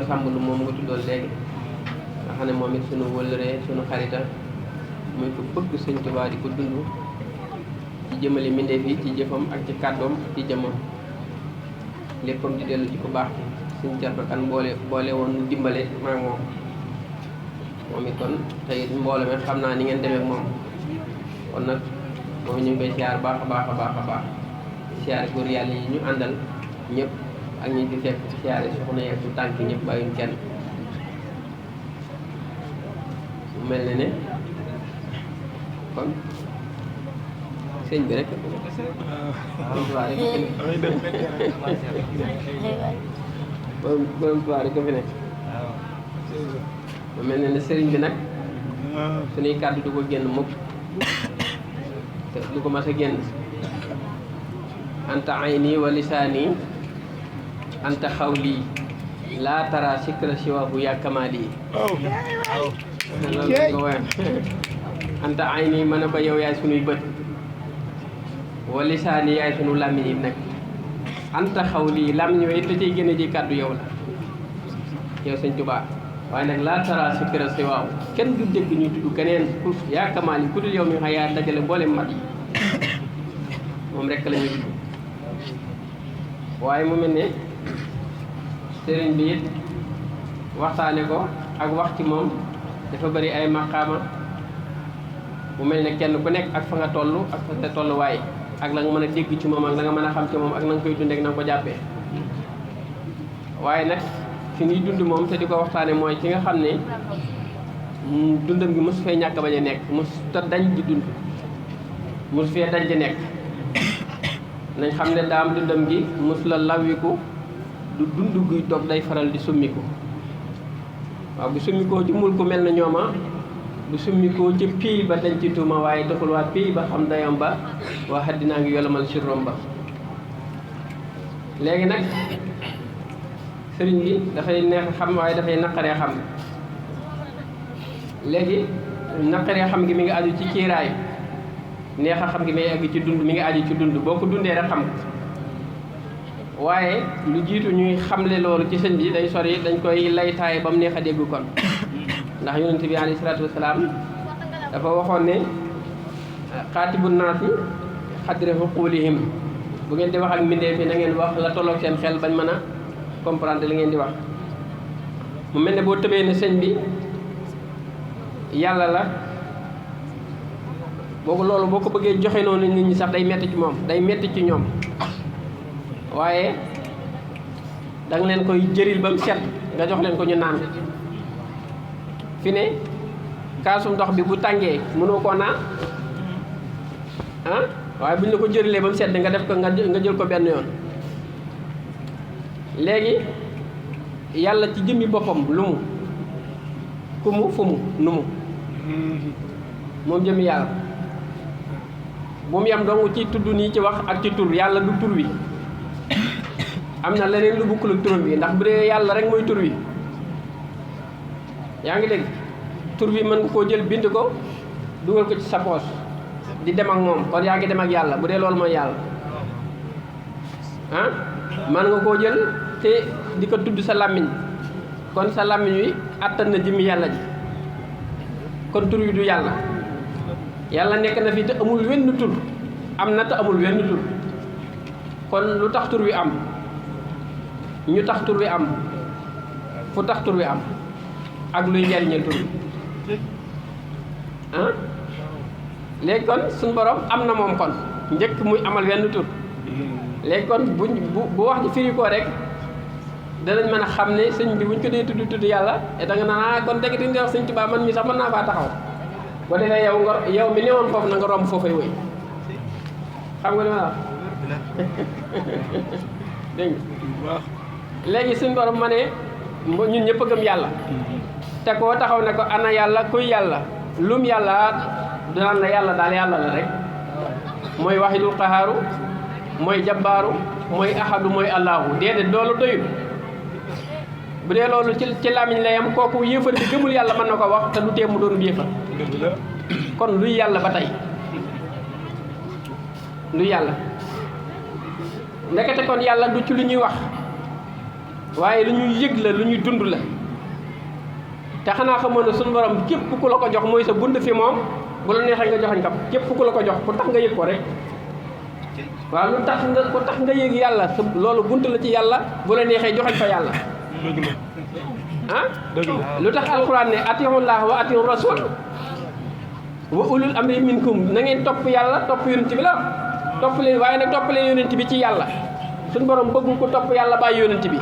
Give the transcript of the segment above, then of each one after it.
Sàmb Lu moom nga tuddoon léegi nga xam ne moom it sunu wëllëree sunu xarita muy ko bëgg Sëñ Tuubaa di ko dund ci jëmale mbindeef yi ci jëfam ak ci kàddoom ci jëmmam léppam di dellu ci ku baax Sëñ Cerno Kan boole woon dimbale maa moom it kon tey mbooloo mi xam naa ni ngeen demee ak moom kon nag moom ñu ngi koy siyaar baax a baax siyaare góor yàlla yi ñu àndal ñëpp ak ñi fi fekk siyaare soxna yeeg su tànk ñëpp bàyyuñ kenn mu mel ne kon sëñ bi rek borom Tuubaa rek fi nekk mu mel ne sëriñ bi nag suñuy kàddu du ko génn mukk te du ko mas a génn anta ayni wa lisaani anta xawli laa tara sikra siwahu ya kamali loolu ko woyam anta ayni ma ne ko yow yaay sunuy bët wa lisaani yaay sunu làmmiñ yi nag anta xawli làmmiñ yooyu it da cay génne ji kàddu yow la yow Sëñ Tuubaa waaye nag laa tara sikra siwahu kenn du dégg ñuy tudd keneen ku ya kamali ku dul yow mi xam yaa dajale mboolem mat yi moom rek la ñuy tudd waaye mu mel ne sëriñ bi it waxtaane ko ak wax ci moom dafa bari ay maqaama mu mel ne kenn ku nekk ak fa nga toll ak fa sa tolluwaay ak la nga mën a dégg ci moom ak la nga mën a xam ci moom ak na nga koy dundee ak na nga ko jàppee waaye nag fi ñuy dund moom te di ko waxtaane mooy ki nga xam ne dundam gi mosu fee ñàkk bañ a nekk mosu ta dañ di dund mosu fee dañ di nekk nañ xam ne daam dundam gi mos la lawiku du dund guy dog day faral di summiku waaw bu summikoo ci mul ku mel na ñooma bu summikoo ci pii ba dañ ci tuuma waaye doxul waa pii ba xam dayam ba waa xaddinaa ngi yolomal sirrom ba léegi nag sëriñ bi dafay neex xam waaye dafay naqaree xam léegi naqaree xam gi mi ngi aju ci kiiraay neex a xam gi may àgg ci dund mi ngi aju ci dund boo ko dundee rek xam waaye lu jiitu ñuy xamle loolu ci sëñ bi day sori dañ koy laytaay ba mu neex a dégg kon ndax yonent bi alayhi salaatu wasalaam dafa waxoon ne xaatibu naasi xadre xuquulihim bu ngeen di wax ak mbindeef yi na ngeen wax la tolloog seen xel bañ mën a comprendre li ngeen di wax mu mel ne boo tëbee ne sëñ bi yàlla la boobu loolu boo ko bëggee joxe noonu nit ñi sax day metti ci moom day metti ci ñoom waaye da nga leen koy jëril ba mu set nga jox leen ko ñu naan fi ne kaasu ndox bi bu tàngee mënoo koo naan waaye bu ñu la ko jërilee ba mu set nga def ko nga jël ko benn yoon léegi yàlla ci jëmmi boppam lu mu ku mu fu mu nu mu moom jëmmi yàlla bu mu yem dong ci tudd nii ci wax ak ci tur yàlla du tur wi am na leneen lu bukkul ak turam bi ndax bu dee yàlla rek mooy tur wi yaa ngi dégg tur bi mën nga koo jël bind ko dugal ko ci sa poos di dem ak moom kon yaa ngi dem ak yàlla bu dee loolu mooy yàlla mën nga koo jël te di ko tudd sa làmmiñ kon sa làmmiñ wi àttan na jëmmi yàlla ji kon tur wi du yàlla yàlla nekk na fi te amul wenn tur am na te amul wenn tur kon lu tax tur wi am ñu tax tur wi am fu tax tur wi am ak luy njariñal tur wi léegi kon suñu borom am na moom kon njëkk muy amal wenn tur léegi kon bu wax ji firi ko rek danañ mën a xam ne sëñ bi buñ ko dee tudd yàlla da nga naan kon dëgg di nga wax sëñ Tuubaa man mi sax mën naa faa taxaw boo defee yow mi newoon foofu na nga romb foofay woy xam nga li ma wax dégg nga léegi suñ borom ma ne ñun ñëpp a gëm yàlla te koo taxaw ne ko ana yàlla kuy yàlla lum yàlla danaan la yàlla daal yàlla la rek mooy wahidul qahaaru mooy jabbaaru mooy ahadu mooy allahu déedéet loolu doyul bu dee loolu ci làmmiñ la yam kooku yéefar bi gëmul yàlla mën na ko wax te du tee mu doon yéefar kon luy yàlla ba tey luy yàlla ndekete kon yàlla du ci lu ñuy wax waaye lu ñuy yëg la lu ñuy dund la te xanaa xamoon ne suñu borom képp ku la ko jox mooy sa bunt fi moom bu la neexee nga joxañ kam képp ku la ko jox ku tax nga yëg ko rek waaw lu tax nga yëg yàlla loolu bunt la ci yàlla bu la neexee joxañ fa yàlla lu tax alxuraan ne atiiwullah wa atiiwu rasul wa ulul amri minkum na ngeen topp yàlla topp yonent bi la topp leen waaye nag topp leen yonent bi ci yàlla suñu borom bëggul ko topp yàlla bàyyi yonent bi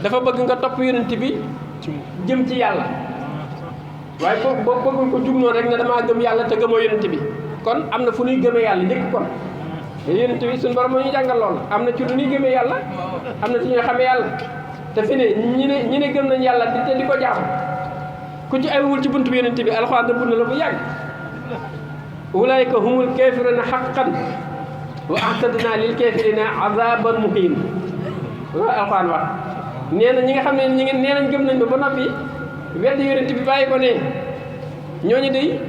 dafa bëgg nga topp yonent bi jëm ci yàlla waaye boo bëggul ko jug noonu rek ne damaa gëm yàlla te gëmoo yonent bi kon am na fu ñuy gëmee yàlla njëkk kon yonent bi suñu borom moo ñu jàngal lool am na ci lu ñuy gëmee yàlla am na ci ñuy xamee yàlla te fi ne ñi ne gëm nañ yàlla te di ko jaam ku ci aywul ci buntu bi yonent bi alxuraan rëbb na la bu yàgg ulaayka humul kaafiruuna haqqan wa a'tadnaa lil kaafiriina azaaban muhiin loolu alxuraan wax nee na ñi nga xam ne nee nañ gëm nañ ba noppi wedd yonent bi bàyyi ko ne ñooñu day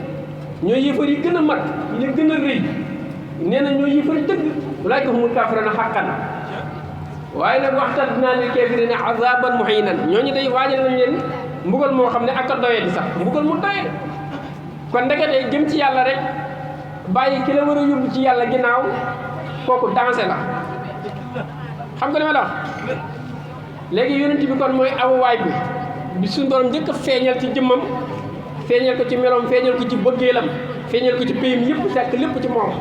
ñooy yëfar yi gën a mag yi gën a rëy nee na ñooy yëfar dëgg ulaayka humul kaafiruuna haqqan waaye nag wa'tadnaa lil kaafiriina azaaban muhiinan ñooñu day waajal nañ leen mbugal moo xam ne ak a doye di sax mbugal mu doye kon ndekete jëm ci yàlla rek bàyyi ki la war a yóbbu ci yàlla ginnaaw kooku dansé la xam nga li ma la wax léegi yonent bi kon mooy awuwaay bi suñu borom njëkk a feeñal ci jëmmam feeñal ko ci meloom feeñal ko ci bëggeelam feeñal ko ci payam yëpp fekk lépp ci moom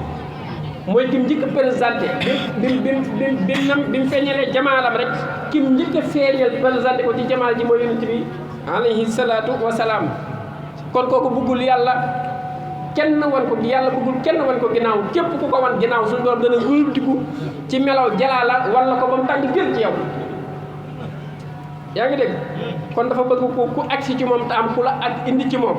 mooy kim njëkk a présenté bi mu feeñalee jamaalam rek kim njëkk a feeñal présenté ko ci jamaal ji mooy yonent bi alayhi salaatu wa salaam kon kooku bëggul yàlla kenn wan ko yàlla bëggul kenn wan ko ginnaaw képp ku ko wan ginnaaw suñu borom dana wëlbatiku ci melaw jalaala wan la ko ba mu tàng jël ci yow yaa ngi dégg kon dafa bëgg ku agsi ci moom te am ku la ak indi ci moom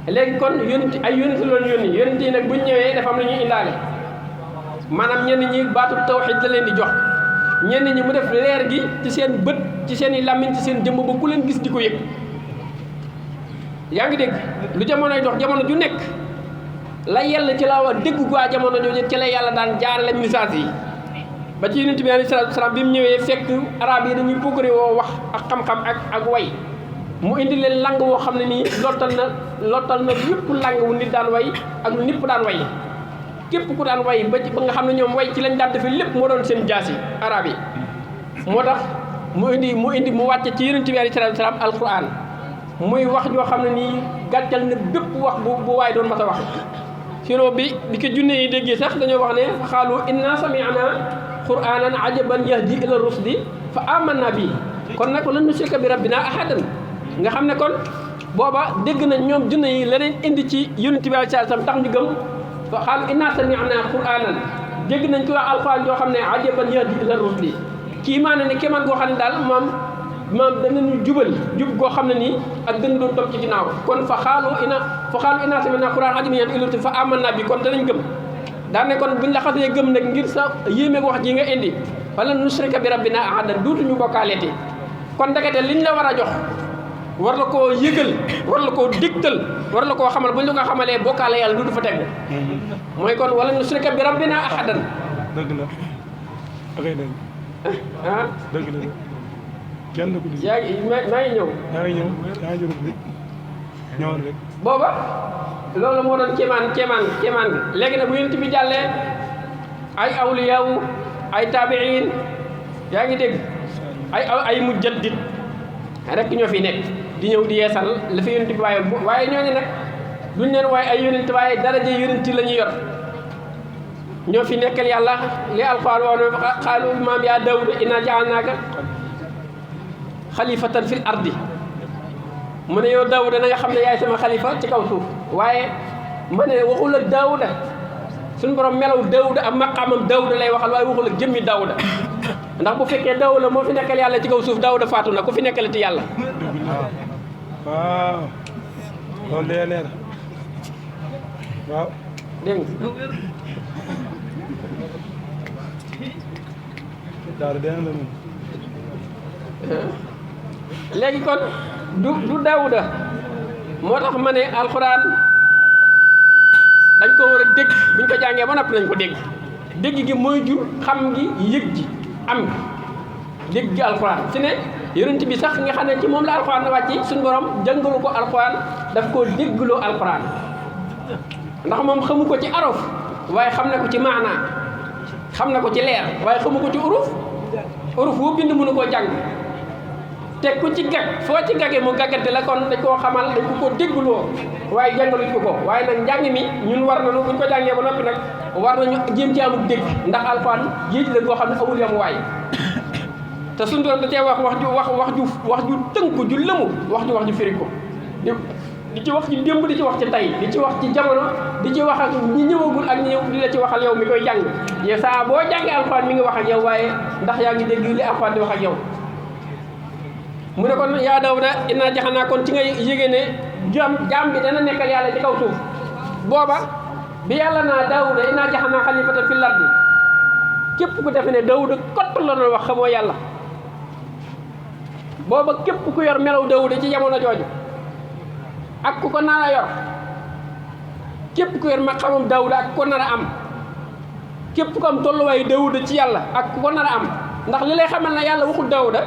léegi kon yonent loolu yonent yi nag buñ ñëwee dafa am lu ñuy indaale maanaam ñenn ñi baatu tawxiid la leen di jox ñenn ñi mu def leer gi ci seen bët ci seen i làmmiñ ci seen jëmm ba ku leen gis di ko yëg yaa ngi dégg lu jamonoy dox jamono ju nekk la yàlla ci la wax dégg waa jamono jooju ci la yàlla daan jaarale message yi ba ci yonent bi alayhi salaatu salaam bi mu ñëwee fekk arab yi dañuy progrès woo wax ak xam-xam ak way mu indi leen lang woo xam ne nii lottal na yëpp lang wu nit daan way ak lu ñëpp daan way képp ku daan way ba nga xam ne ñoom way ci lañ daan defee lépp moo doon seen jaas yi arab yi moo tax mu wàcce ci yonent bi alayhi salaatu salaam alquran muy wax joo xam ne nii gàccal na bépp wax bu waay doon mas a wax sino bi ko junne yi déggee sax dañoo wax ne xaalu inna sami'na qur'anan ajaban yahdi ila rusdi fa amanna bi kon nag lan nushrika bi rabbina ahadan nga xam ne kon booba dégg nañ ñoom junne yi leneen indi ci yonent bi alayhi salaam tax ñu gëm fa xaalu inna sami'na qur'anan dégg nañ ko wax alquran joo xam ne ajaban yahdi ila rusdi kii maa ne kéemaan goo xam ne daal moom danañu jubal jub goo xam ne nii ak gën doon topp ci ginnaaw kon fa xaalu inna sami'na qur'anan ajaban yahdi ila rusdi fa amanna bi kon danañ gëm daan ne kon buñ la xasee gëm nag ngir sa yéeme wax ji nga indi wala nushrika bi rabbina ahadan duutuñu bokkaaleeti kon ndekete liñ la war a jox war la koo yëgal war la koo digtal war la koo xamal buñ la ko xamalee bokkaale yàlla duutu fa tegu mooy kon wala nushrika bi rabbina ahadan dëgg la akay dëgg dëgg la kenn du ko di yaa ngi maa ngi ñëw ñëwoon rek booba loolu moo doon kéemaan gi léegi nag bu yonent bi jàllee ay awliyaawu ay taabiin yaa ngi dégg ay mujaddid rek ñoo fi nekk di ñëw di yeesal la fi yonent bi waaye ñooñu nag duñ leen waaye ay yonent waaye daraja yonent la ñuy yor ñoo fi nekkal yàlla li alquran wax ne xaalu maam yaa Daawuda inna ja'alnaaka xalifatan fil ardi mu ne yow Daawuda na nga xam ne yaay sama xalifa ci kaw suuf waaye ma ne waxul ak Daawuda suñu borom melaw Daawuda ak maqaamam Daawuda lay waxal waaye waxul ak jëmmi Daawuda ndax bu fekkee Daawuda moo fi nekkal yàlla ci kaw suuf Daawuda faatu na ku fi nekkalati yàlla. waaw loolu day leer waaw. dégg nga. daal dina la moom. léegi kon du Daawuda moo tax ma ne alxuraan dañ ko war a dégg buñ ko jàngee ba noppi nañ ko dégg gi mooy jur xam gi yëg ji am dégg alxuraan fi ne yonent bi sax nga xam ne ci moom la alxuraan wàcc suñu borom jàngalu ko alxuraan daf koo déggloo alxuraan ndax moom xamu ko ci araf waaye xam na ko ci maanaa xam na ko ci leer waaye xamu ko ci uruf woo bind mënu koo jàng te ku ci gag foo ci gagee mu gaggante la kon dañ koo xamal dañ ko déggloo waaye jàngaluñ ko waaye nag njàng mi ñun war nañu buñ ko jàngee ba noppi nag war nañu jéem ci amul dégg ndax alxuraan géej la goo xam ne amul yam waay te suñu doon da cee wax ju tënku ju lëmu wax ju firi ko di ci wax ci démb di ci wax ci tey di ci wax ci jamono di ci wax ak ñi ñëwagul ak ñi ñëw di la ci waxal yow mi koy jàng yow saa boo jàngee alxuraan mi ngi wax ak yow waaye ndax yaa ngi dégg li alxuraan di wax ak yow mu ne kon yaa Daawuda innaa jaxalnaa kon ci ngay yége ne jaam bi dana nekkal yàlla ci kaw suuf booba bi yàlla naa Daawuda innaa jaxalnaa xalifatan fil ardi képp ku defe ne Daawuda kott la doon wax xamoo yàlla booba képp ku yor melaw Daawuda ci jamono jooju ak ku ko nar a yor képp ku yor ma xamam Daawuda ak ku ko nar a am képp ku am tolluwaayu Daawuda ci yàlla ak ku ko nar a am ndax li lay xamal na yàlla waxul Daawuda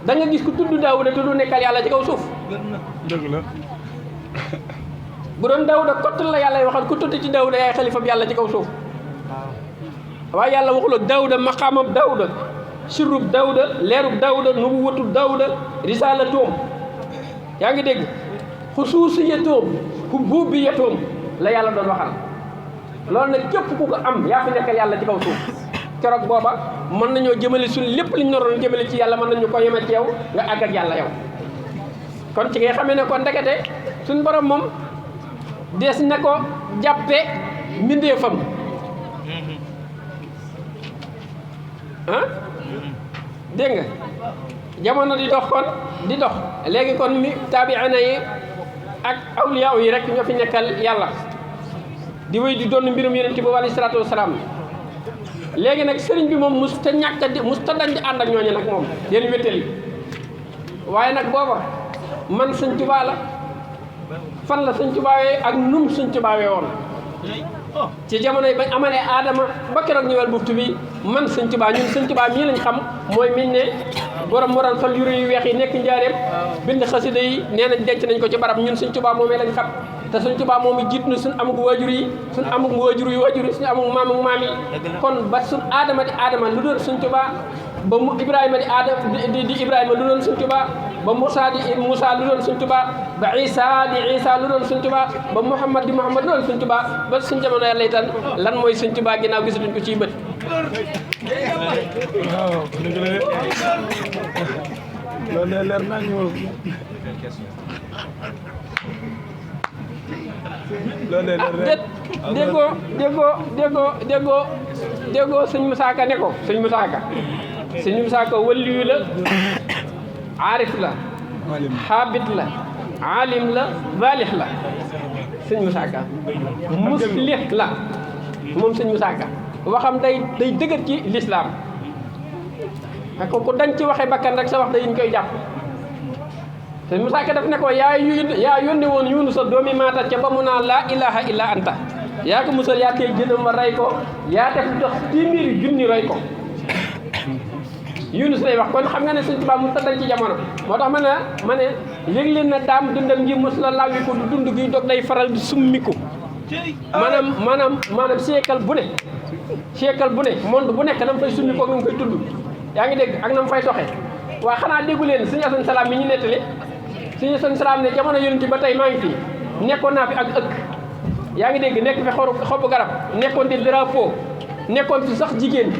da nga gis ku tudd Daawuda tudd nekkal yàlla ci kaw suuf dëgg la bu doon Daawuda kott la yàlla waxal ku tudd ci Daawuda yaay xalifa bi yàlla ci kaw suuf waaye yàlla waxuloo Daawuda maqaamam Daawuda sirrub Daawuda leerub Daawuda nubuwatu Daawuda risalatoom yaa ngi dégg xusuusiyatoom hubuubiyatoom la yàlla doon waxal loolu nag képp ku ko am yaa fi nekkal yàlla ci kaw suuf keroog booba mën nañoo jëmale suñ lépp liñ noroon jëmale ci yàlla mën nañu ko yeme ci yow nga àgg ak yàlla yow kon ci ngay xamee ne kon ndekete suñ borom moom des na ko jàppe mbindeefam dégg nga jamono di dox kon di dox léegi kon mi taabiina yi ak awliya yi rek ñoo fi nekkal yàlla di wéy di doon mbirum yonent bi alayhi salaatu wasalaam léegi nag sëriñ bi moom mus ta ñàkk di mus ta dañ di ànd ak ñooñu nag moom yéen wéttali waaye nag booba man Sëñ Tuubaa la fan la Sëñ Tuubaa ak num Sëñ Tuubaa woon ci jamono yi bañ amalee aadama ba keroog ñëwal buftu bi man Sëñ Tuubaa ñun Sëñ Tuubaa mii lañ xam mooy miñ ne borom moral fal yure yu weex yi nekk njaareem bind xasida yi nee nañ denc nañ ko ci barab ñun Sëñ Tuubaa moomee lañ xam te Sëñ Tuubaa moom i jiit na suñ amug waajur yi suñ amug waajur yi suñu amug maam yi kon ba suñ aadama di aadama lu doon Sëñ Tuubaa ba mu Ibrahima di aadama di Ibrahima lu doon Sëñ Tuubaa ba Moussa di Moussa lu doon Sëñ Tuubaa ba Isa di Isa lu doon Sëñ Tuubaa ba Muhammad di Muhammad lu doon Sëñ Tuubaa ba suñ jamono yàlla itam lan mooy Sëñ Tuubaa ginnaaw gisatuñ ko ciy bët waaw dëgg la loolu de leer naa ñëw loolu de leer déggoo sëñ Musaa Ka ne ko sëñ Musaa Ka waliyu la aarif la xaabit la aalim la baalix la sëñ Musaa Ka muslix la moom sëñ Musaa Ka waxam day dëgër ci lislaam ak ko dañ ci waxe bakkan rek sa wax dañu koy jàpp sëñ Musaa Ka daf ne ko yaa yónni woon Yunusa doomi Maata ca ba mu naa laa ilaha illa anta yaa ko musal yaa koy jënam ma rey ko yaa def lu tax téeméeri junni rey ko Yunus lay wax kon xam nga ne Sëñ Tuubaa mu tëddal ci jamono moo tax ma ne yëg leen na daam dundam ngi mos la lawi ko du dund gi dog day faral di summi ko maanaam siècle bu ne monde bu nekk na mu fay summi ko nga koy tudd yaa ngi dégg ak na mu fay doxee waaye xanaa déggu leen Sëñ Asan Salaam mi ñu nettali Sëñ Asan Salaam ne jamono yonent ba tey maa ngi fii nekkoon naa fi ak ëkk yaa ngi dégg nekk fi xobu garab nekkoon di drapeau nekkoon fi sax jigéen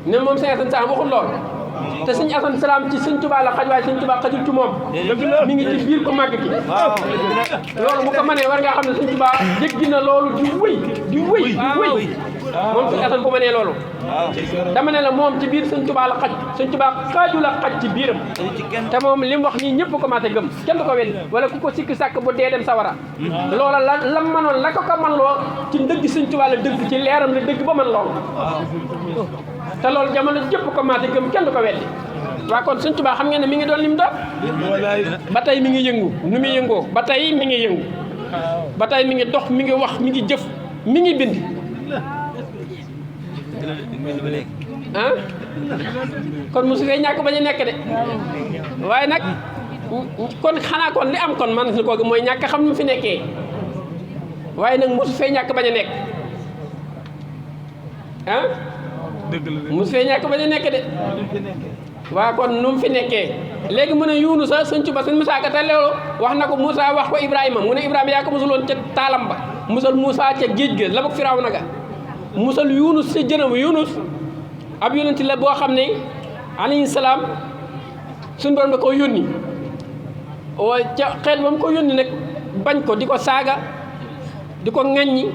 ne moom Sëñ Asan Salaam waxul lool te Sëñ Asan Salaam ci Sëñ Tuubaa la xaj waaye Sëñ Tuubaa xajul ci moom mi ngi ci biir ko màgg ki loolu bu ko mënee war ngaa xam ne Sëñ Tuubaa jéggi na loolu di wëy moom Sëñ Asan bu mënee loolu dama ne la moom ci biir Sëñ Tuubaa la xaj Sëñ Tuubaa xaaju la xaj ci biiram te moom li mu wax nii ñëpp commencé gëm kenn du ko weddi wala ku ko sikki sàkk bu dee dem sawara loola la manoon la ko man loo ci ndëgg Sëñ Tuubaa la dëgg ci leeram la dëgg ba man loolu te loolu jamono jëpp commencé gëm kenn du ko weddi waa kon Sëñ Tuubaa xam ngeen ne mi ngi doon lim doon ba tey mi ngi yëngu nu muy yëngoo ba tey mi ngi yëngu ba tey mi ngi dox mi ngi wax mi ngi jëf mi ngi bind ah kon mosu fee ñàkk bañ a nekk de waaye nag kon xanaa kon li am kon man su ko mooy ñàkk xam nu fi nekkee waaye nag mosu fee ñàkk bañ a nekk ah mosu fee ñàkk bañ a nekk de waaw kon nu mu fi nekkee léegi mu ne Yunusa sëñ Tuba sëñ Musaa Ka te loolu wax na ko Moussa wax ko Ibrahima mu ne Ibrahima yaa ko musaloon ca taalam ba musal Moussa ca géej ga la bok Firawna ga musal Yunus ca jënam Yunus ab yonent la boo xam ne alayhi salaam suñu borom da koo yónni waaye ca xeet ba mu ko yónni nag bañ ko di ko saaga di ko ŋaññi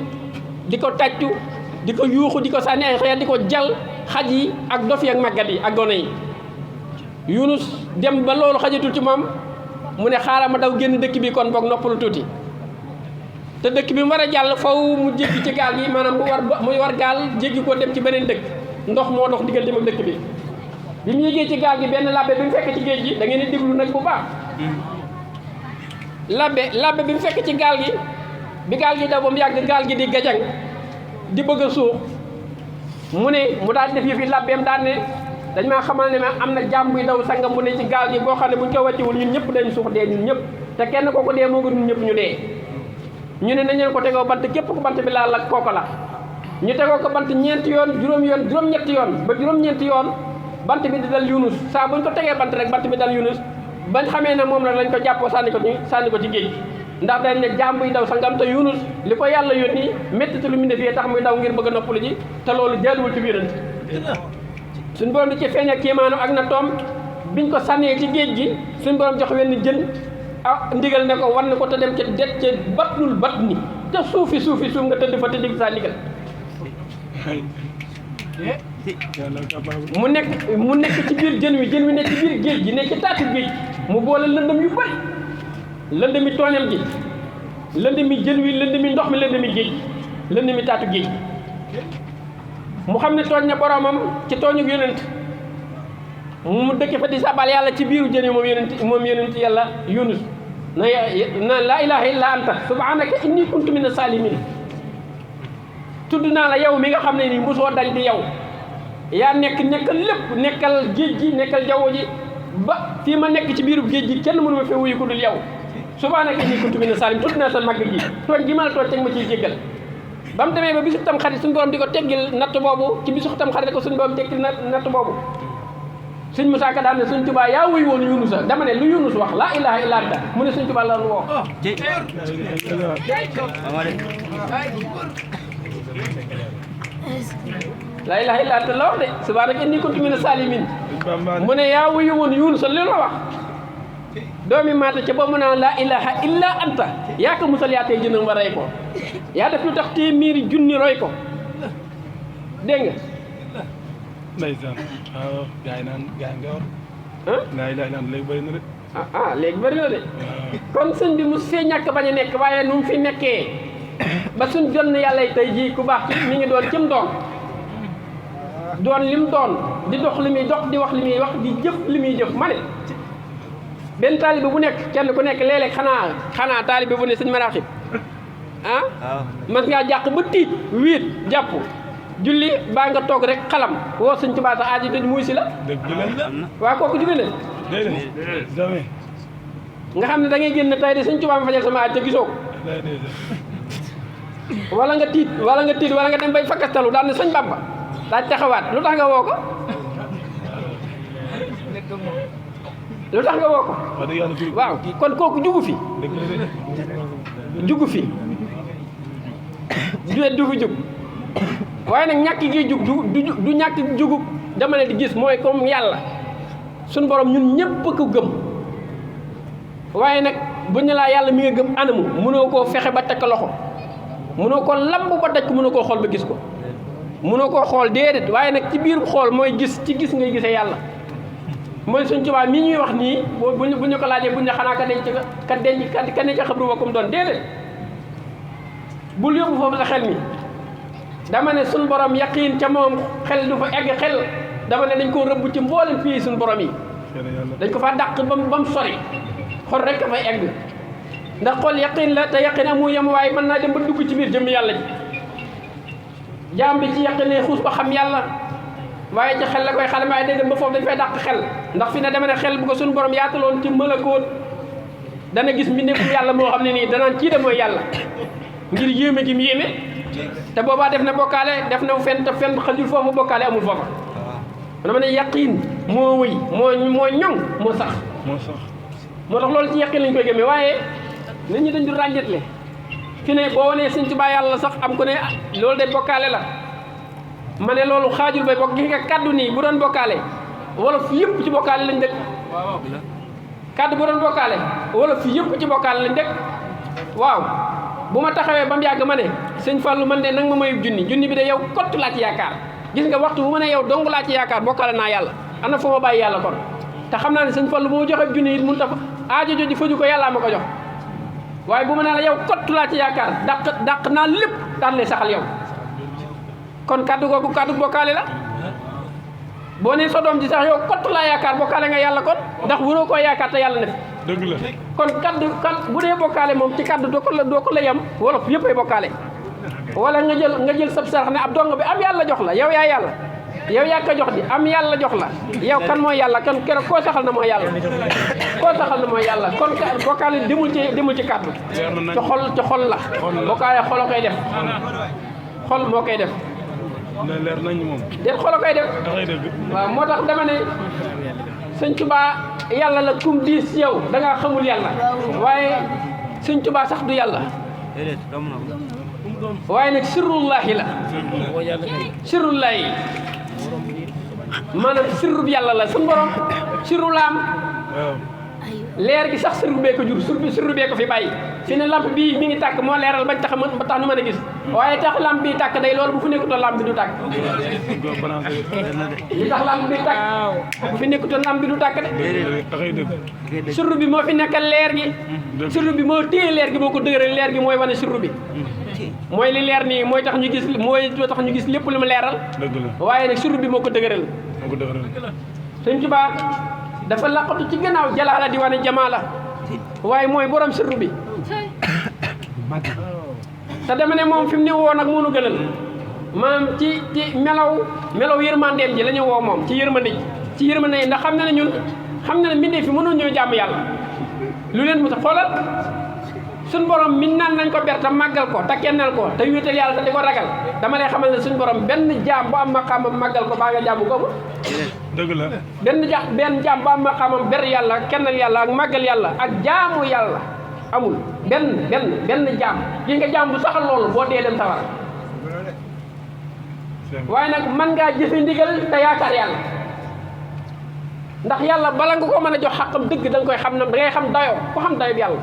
di ko tàccu di ko yuuxu di ko sànni ay xeer di ko jal xaj yi ak dof yi ak màggat yi ak gone yi Yunus dem ba loolu xajatul ci moom mu ne xaaral ma daw génn dëkk bi kon boog noppalu tuuti te dëkk bi mu war a jàll faw mu jéggi ci gaal gi maanaam mu war gaal jéggi ko dem ci beneen dëkk ndox moo dox diggante ak dëkk bi mu yéegee ci gaal gi benn labbe bi mu fekk ci géej gi da ngeen di déglu nag bu baax labbe bi mu fekk ci gaal gi bi gaal gi daw ba mu yàgg gaal gi di gajang di bëgg a suux mu ne mu daal def yëfi labbeem daan ne dañ maa xamal ne ma am na jàmm buy daw sangam bu ne ci gaal gi boo xam ne buñ ko wàcciwul ñun ñëpp dañ suux dee ñun ñëpp te kenn kooku dee moo gën ñun ñëpp ñu dee ñu ne nañ leen ko tegoo bant képp ku bant bi laal la kooko la ñu tegoo ko bant ñeenti yoon juróom-ñetti yoon ba juróom-ñeenti yoon bant bi di dal Yunus saa buñ ko tegee bant rek bant bi dal Yunus bañ xamee ne moom la lañ ko jàppoo sànni ko ci géej ndax dañ ne jàmm buy daw sangam te Yunus li ko yàlla yónni métti lu mu defee tax muy daw ngir bëgg a noppalu ji te loolu jaaduwul ci yonent suñ borom di ci feeñ ak kiimaanu ak na toom biñ ko sànnee ci géej gi suñ borom jox wenn jën ndigal ne ko war na ko te dem ca det ca batnul bat ni te suufi suuf nga tëdd fa tëdd saa ndigal mu nekk ci biir jën wi nekk ci biir géej gi nekk ci taatu géej mu boole lëndëm yu bari lëndëmi tooñam gi lëndëmi jën wi lëndëmi ndox mi lëndëmi géej lëndëmi taatu géej mu xam ne tooñ na boromam ci tooñu yonent mu dëkk fa di sabal yàlla ci biiru jën yi moom yonent yàlla Yunus na laa ilaha illa anta subhanaka inni kuntu mina salimin tudd naa la yow mi nga xam ne nii mosoo dañ di yow yaa nekkal lépp nekkal géej gi nekkal jaww ji ba fii ma nekk ci biiru géej gi kenn mënu ma fee wuyu ku dul yow subhanaka inni kuntu mina salimin tudd naa sa màgg gi tooñ gi ma la tooñ teg ma ciy jéggal ba mu demee ba bisu tam xarit suñu borom di ko teggil natt boobu ci bisu tam xarit ko suñu borom teggil natt boobu sëñ Musaa Ka daan ne sëñ Tuubaa yaa wuy woon Yunusa dama ne lu Yunus wax laa ilaha illa anta mu ne sëñ Tuubaa la woo laa ilaha illa anta la wax de subhaanaka inni kuntu mina salimin mu ne yaa wuy woon Yunusa li la wax doomi maata ca ba mu naan laa ilaha illa anta yaa ko musal yaa tey jënam wa rey ko yaa def lu tax téeméeri junni roy ko dégg nga ndeysaan waaw gaay nga war laa ilaha illa léegi bëri na de léegi bëri na de kon sëñ bi mos fee ñàkk bañ a nekk waaye nu mu fi nekkee ba suñ jonn yàlla tey jii ku baax ci mi ngi doon cim doon lim doon di dox li muy dox di wax li muy wax di jëf li muy jëf ma ne benn taalibe bu nekk kenn ku nekk léeg-léeg xanaa taalibe bu ne sëñ Maraxib mas ngaa jàq ba tiit wiit jàpp julli baa nga toog rek xalam woo sëñ Tuubaa sa aaji te muy si la waa kooku jóge na nga xam ne da ngay génn tey de sëñ Tuubaa ma fajal sama aaj te gisoo ko wala nga tiit wala nga dem bay fakkastalu daal ne sëñ Bamba daal taxawaat lu tax nga woo ko lu tax nga woo ko waaw kon kooku jugu fi du fi jug waaye nag ñàkk gi jug du ñàkk jugub dama ne di gis mooy comme yàlla suñu borom ñun ñëpp ko gëm waaye nag bu ñu laa yàlla mi nga gëm anamu mënoo koo fexe ba tekk loxo mënoo ko lamb ba daj ko mënoo koo xool ba gis ko mënoo koo xool déedéet waaye nag ci biir xool mooy gis ci gis ngay gisee yàlla mooy suñ Tuubaa mii ñuy wax nii bu ñu ko laajee buñ ne xanaa ka ne ca xabru wakkum doon déedéet bul yóbbu foofu sa xel mi dama ne suñ borom yaqiin ca moom xel du fa egg xel dama ne dañ koo rëbb ci mboolem fii suñ borom yi dañ ko fa dàq ba mu sori xol rek a fay egg ndax xol yaqiin la te yaqiin amu yem waaye mën naa dem ba dugg ci biir jëmm yàlla ji jaam bi ci yaqiin ne xuus ba xam yàlla waaye ci xel la koy xale waaye day dem ba foofu dañ fay dàq xel ndax fi ne dama ne xel bu ko suñu borom yaataloon ci malakoot dana gis mbindeefu yàlla moo xam ne nii danaan kii de mooy yàlla ngir yéeme gi mu yéeme te boobaa def na bokkaale def na fen te fen xajul foofu bokkaale amul foofa dama ne yaqiin moo wëy moo ñoŋ moo sax moo sax moo tax loolu ci yaqiin lañ koy gëmee waaye nit ñi dañ du ràññetle fi ne boo wanee Sëñ Tuubaa yàlla sax am ko ne loolu de bokkaale la ma ne loolu xaajul bay bokk gis nga kaddu nii bu doon bokkaale wolof yëpp ci bokkaale lañ dëkk kaddu bu doon bokkaale wolof yëpp ci bokkaale lañ dëkk waaw bu ma taxawee ba mu yàgg ma ne sëñ Fallou man de nang ma mayub junni bi de yow kott laa ci yaakaar gis nga waxtu bu ma ne yow dong laa ci yaakaar bokkaale naa yàlla am na fu ma bàyyi yàlla kon te xam naa ne sëñ Fallou bu ma joxee junni it mun ta aajo jooju faju ko yàllaa ma ko jox waaye bu ma ne la yow kott laa ci yaakaar dàq naa lépp daan lay saxal yow kon kaddu googu kaddu bokkaale la boo nee sa doom ji sax yow kott laa yaakaar bokkaale nga yàlla kon ndax waroo koo yaakaar te yàlla ne dëgg la kon kaddu bu dee bokkaale moom ci kaddu doo ko la yem wolof yëpp ay bokkaale wala nga jël sab sarax ne ab dong bi am yàlla jox la yow yaa yàlla yow yaa ko jox di am yàlla jox la yow kan mooy yàlla kan keroog koo saxal na mooy yàlla kon bokkaale demul ci kaddu ci xol la bokkaale xolo koy def xol moo koy def ne leer nañ moom déet xolo koy def dafay dëgg waaw moo tax dama ne Sëñ Tuubaa yàlla la kum diis yow da ngaa xamul yàlla waaye Sëñ Tuubaa sax du yàlla waaye nag sirrullahi la sirrullahi maanaam sirrub yàlla la suñu borom sirru laam leer gi sax sirru bee ko jur sirru bee ko fi bàyyi fi ne lamp bii mi ngi tàkk moo leeral bañ tax nu mën a gis waaye tax lamp bii tàkk day loolu bu fi nekkutoon lamp bi du tàkk li tax lamp bi tàkk bu fi nekkutoon lamp bi du tàkk de sirru bi moo fi nekkal leer gi sirru bi moo téye leer gi moo ko dëgëral leer gi mooy wane sirru bi mooy li leer nii mooy tax ñu gis lépp lu mu leeral waaye nag sirru bi moo ko dëgëral Sëñ Tuubaa dafa laqatu ci gannaaw jalaala di wane jamaala waaye mooy borom sirru bi te dama ne moom fi mu ne woo nag moo nu gënal maanaam ci melaw yërmandeem ji la ñu woo moom ci yërmande yi ndax xam na ne ñun xam na ne mbindee fi mënoon ñoo jàmm yàlla lu leen mu sa xoolal suñ borom min naan nañ ko ber te màggal ko te kennal ko te wéetal yàlla te di ko ragal dama lay xamal ne suñ borom benn jaam bu am maqaamam màggal ko baa nga jaamu ko amul dëgg la benn jaam bu am maqaamam ber yàlla kennal yàlla ak màggal yàlla ak jaamu yàlla amul benn jaam yi nga jaam bu saxal loolu boo dee dem sawar waaye nag mën ngaa jëfe ndigal te yaakaar yàlla ndax yàlla bala nga ko mën a jox xaqam dëgg da nga koy xam ne da ngay xam dayoo ku xam dayoo bi yàlla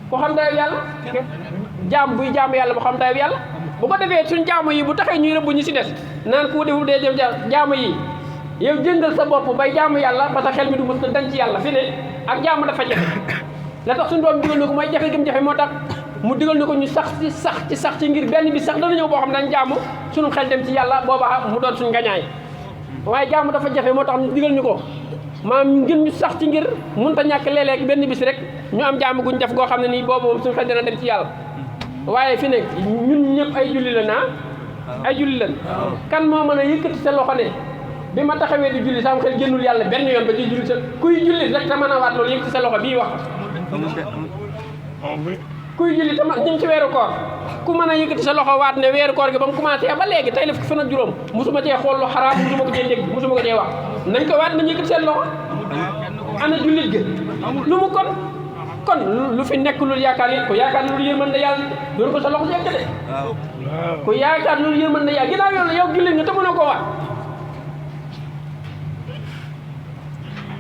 ku xam dayoo yàlla jaam buy jaamu yàlla bu xam dayoo yàlla bu ko defee suñ jaamu yi bu taxee ñuy rëbb ñu si des naan ku defu dee jëm jaamu yi yow jëngal sa bopp bay jaamu yàlla parce que xel mi du mës na dañ ci yàlla fi ne ak jaamu dafa jafe la tax suñu doom digal na ko mooy jafe gëm jafe moo tax mu digal na ko ñu sax ci ngir benn bi sax dana ñëw boo xam ne dañ jaamu suñu xel dem ci yàlla booba mu doon suñ ngañaay waaye jaamu dafa jafe moo tax ñu digal ñu ko maanaam ngir ñu sax ci ngir mënut a ñàkk léeg-léeg benn bis rek ñu am jaamu guñ def goo xam ne nii boobu moom suñu xel dana dem ci yàlla waaye fi nekk ñun ñëpp ay julli la ay julli lan kan moo mën a yëkkati sa loxo ne bi ma taxawee di julli sama xel génnul yàlla benn yoon ba di julli sa kuy julli rek te mën a waat loolu yëkkati sa loxo bii wax kuy julli te ñu ngi ci weeru koor ku mën a yëkkati sa loxo waat ne weeru koor gi ba mu commencé ba léegi tey la fukki fan ak juróom musuma cee xool lu xaraam musuma ko cee dégg musuma ko cee wax nañ ko waat nañ yëkkati seen loxo ana jullit gi lu mu kon lu fi nekk lu yaakaar yi ku yaakaar lu yërmande yàlla doon ko sa loxo yegg de ku yaakaar lu yërmande yàlla ginnaaw yoon la yow jullit nga te mënoo koo waat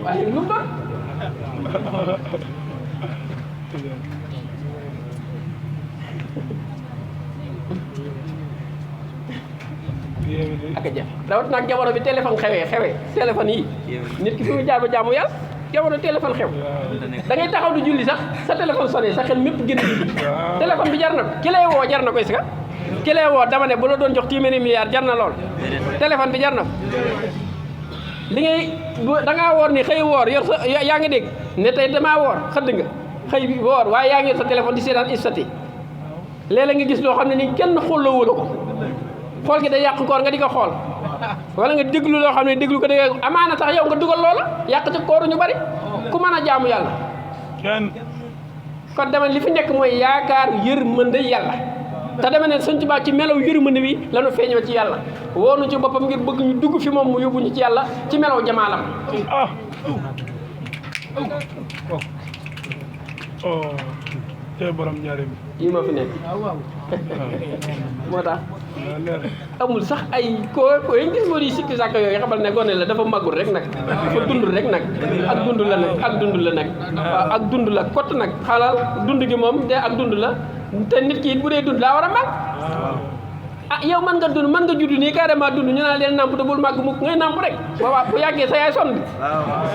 waaye lu mu doon ak a jafe rawat nag jamono bi téléphone xewee téléphone yi nit ki fi mu jaamu yàlla jamono téléphone xew da ngay taxaw di julli sax sa téléphone sonné sa xel mépp génn julli téléphone bi jar na ko ki lay woo jar na ko est-ce que ki lay woo dama ne bu la doon jox téeméeri milliard jar na lool téléphone bi jar na ko li ngay da ngaa woor ni xëy woor yor sa yaa ngi dégg ne tey damaa woor xëdd nga xëy bi woor waaye yaa ngi yor sa téléphone di seetaan istati léeg-léeg nga gis loo xam ne ni kenn xooloo wala ko xool gi day yàq koor nga di ko xool wala nga déglu loo xam ne déglu ko dégg amaana sax yow nga dugal loola yàq ci kooru ñu bari ku mën a jaamu yàlla kenn kon dama li fi nekk mooy yaakaar yërmande yàlla te dama ne Sëñ Tuubaa ci melaw yërmande wi la ñu feeñoo ci yàlla woonu ci boppam ngir bëgg ñu dugg fi moom mu yóbbu ñu ci yàlla ci melaw jamaalam ah oh te borom njaareem yi ma fi nekk moo tax waaw leer amul sax ay ko yi gis moo di sikki sàkk yooyu xamal ne gone la dafa màggul rek nag dafa dund rek nag ak dund la nag ak dund la nag waaw ak dund la kott nag xalal dund gi moom de ak dund la te nit ki it bu dee dund daa war a màgg ah yow mën nga dund mën nga judd nii carrément dund ñu naan leen namp te bul màgg mukk ngay namp rek boobaa bu yàggee sa yaay sonn bi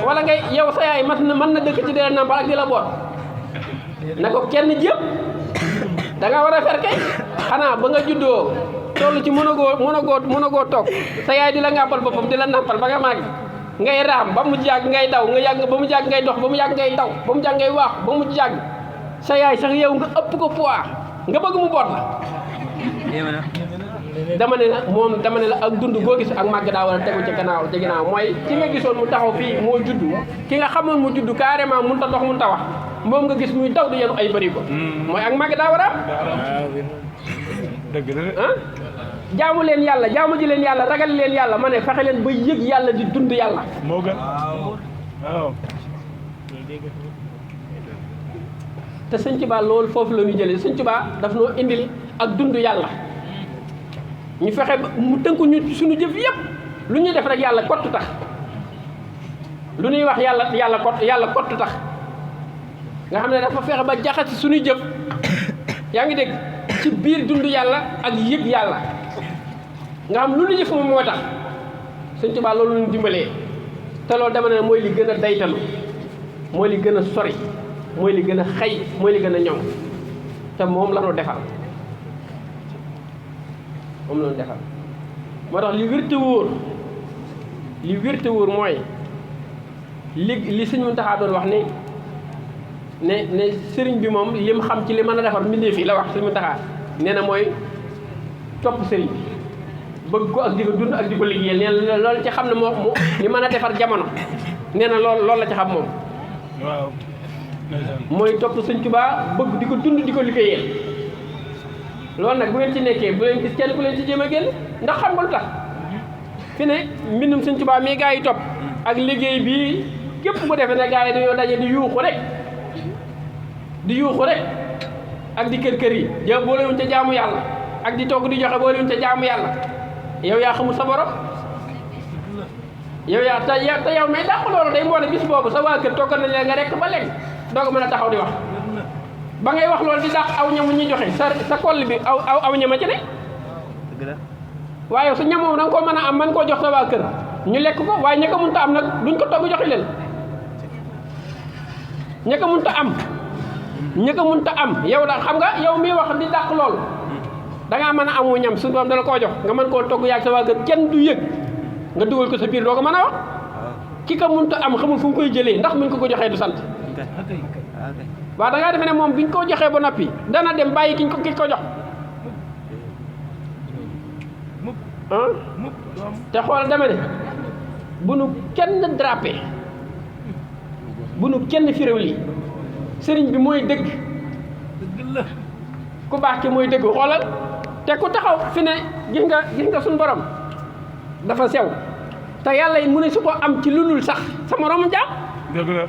wala ngay yow sa yaay mën na dëkk ci dee nampal ak di la boot na ko kenn jéem da nga war a fer kay xanaa ba nga juddoo toll ci mën a goo toog sa yaay di la ngàmpal boppam di la nampal ba nga màgg ngay raam ba mu jàgg ngay daw nga yàgg ba mu jàgg ngay dox ba mu yàgg ngay daw ba mu jàgg ngay waax ba mu jàgg sa yaay sax yow nga ëpp ko poids nga bëgg mu boot la dama ne la moom dama ne la ak dund goo gis ak màgg daa war a tegu ci ginnaaw mooy ki nga gisoon mu taxaw fii moo juddu ki nga xamoon mu juddu carrément mun ta dox mun ta wax moom nga gis muy daw di yenu ay bëri ko mooy ak màgg daa war a am dëgg la de ah jaamu leen yàlla jaamu ji leen yàlla ragal leen yàlla ma ne fexe leen ba yëg yàlla di dund yàlla moo gën waaw te Sëñ Tuubaa loolu foofu la ñu jëlee Sëñ Tuubaa daf noo indil ak dund yàlla ñu fexe ba mu tënku ñu suñu jëf yëpp lu ñuy def rek yàlla kott tax lu ñuy wax yàlla kott tax nga xam ne dafa fexe ba jaxasi suñuy jëf yaa ngi dégg ci biir dund yàlla ak yëg yàlla nga xam lu ñu jëf moom moo tax Sëñ Tuubaa loolu ñu dimbalee te loolu dama ne mooy li gën a daytalu mooy li gën a sori mooy li gën a xay mooy li gën a ñoŋ te moom la ñu defal moom la ñu defal moo tax li wér te wóor mooy li Sëñ Muntaxa doon wax ne sëriñ bi moom lim xam ci li mën a defar mbindeef yi la wax Sëñ Muntaxa nee na mooy topp sëriñ bi bëgg ko ak di ko dund ak di ko liggéeyal nee na loolu ci xam ne moo li mën a defar jamono nee na loolu la ci xam moom waaw mooy topp Sëñ Tuubaa bëgg di ko dund di ko liggéeyal loolu nag bu ngeen ci nekkee bu leen gis kenn ku leen ci jéem a génn ndax xam nga lu tax fi ne mbindum Sëñ Tuubaa mii gaa yi topp ak liggéey bii képp ku defe ne gaa yi dañoo daje di yuuxu rek ak di kër yi yow boolewuñ ca jaamu yàlla ak di togg di joxe boolewuñ ca jaamu yàlla yow yaa xamul sa borom yow yaa te yow may dàq loolu day moo ne bis boobu sa waa kër toggal nañ leen nga rekk ba lekk doo ko mën a taxaw di wax ba ngay wax loolu di dàq aw ñam ñuy joxe sa koll bi aw ñama ci ne waaye su ñam moom da nga koo mën a am mën koo jox sa waa kër ñu lekk ko waaye ña ko mënta am nag duñ ko togg joxe leen ña ko mënta am yow da xam nga yow miy wax di dàq loolu da ngaa mën a amu ñam su doom dala koo jox nga mën koo togg yaag sa waa kër kenn du yëg nga dugal ko sa biir doo ko mën a wax ki ko mënta am xamul fu mu koy jëlee ndax muñ ko joxee du sant waaw da ngaa defe ne moom biñ ko joxee ba noppi dana dem bàyyi ki ko jox te xool dama ne bu nu kenn drapé bu nu kenn firéwli sëriñ bi mooy dëgg ku baax ki mooy dëgg xoolal te ku taxaw fi ne gis nga suñu borom dafa sew te yàlla yi mu ne su ko am ci lu dul sax sa moroom jaam dëgg la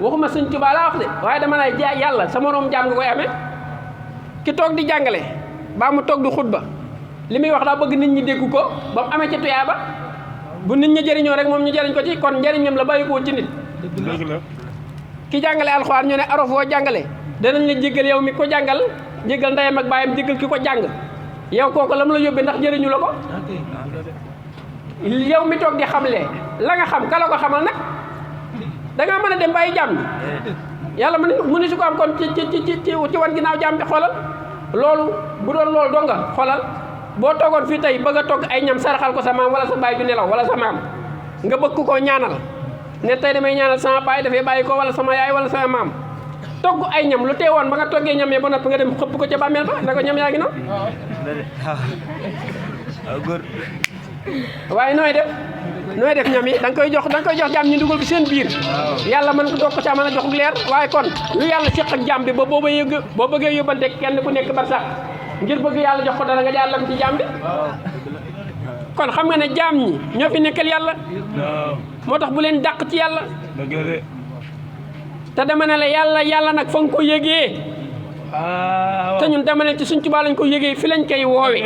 waxuma Sëñ Tuubaa laa wax de waaye dama lay jaay yàlla sa moroom jaam nga koy amee ki toog di jàngale baa mu toog di xutba li muy wax daa bëgg nit ñi dégg ko ba mu amee ci tuyaaba bu nit ñi jëriñoo rek moom ñu jëriñ ko ci kon njëriñam la bàyyi ko ci nit dëgg la ki jàngale alxuraan ñu ne arof woo jàngale danañ la jéggal yow mi ko jàngal jéggal ndeyam ak baayam jéggal ki ko jàng yow kooku la mu la yóbbee ndax jëriñu la ko yow mi toog di xamle la nga xam ka la ko xamal nag da ngaa mën a dem bàyyi jàmm yàlla mu ne su ko am kon ci wan ginnaaw jàmm bi xoolal loolu bu doon loolu doo nga xoolal boo toogoon fii tey bëgg a togg ay ñam saraxal ko sa maam wala sa baay ju nelaw wala sa maam nga bëgg koo ñaanal ne tey damay ñaanal sama baay dafay bàyyi ko wala sama yaay wala sama maam togg ay ñam lu teewoon ba nga toggee ñam yi ba noppi nga dem xëpp ko ca bàmmeel ba ne ko ñam yaa ngi noonu waaye nooy def ñam yi da nga koy jox jaam ñu dugal ko seen biir yàlla mën ko doog ko ca mën a jox leer waaye kon lu yàlla séq ak jaam bi ba boo bëggee yóbbante kenn ku nekk barsax ngir bëgg yàlla jox ko dara nga jaar lam ci jaam bi kon xam nga ne jaam ñi ñoo fi nekkal yàlla moo tax bu leen dàq ci yàlla te dama ne la yàlla nag fa nga ko yëgee te ñun dama ne ci suñ Tuubaa lañ ko yëgee fi lañ koy woowe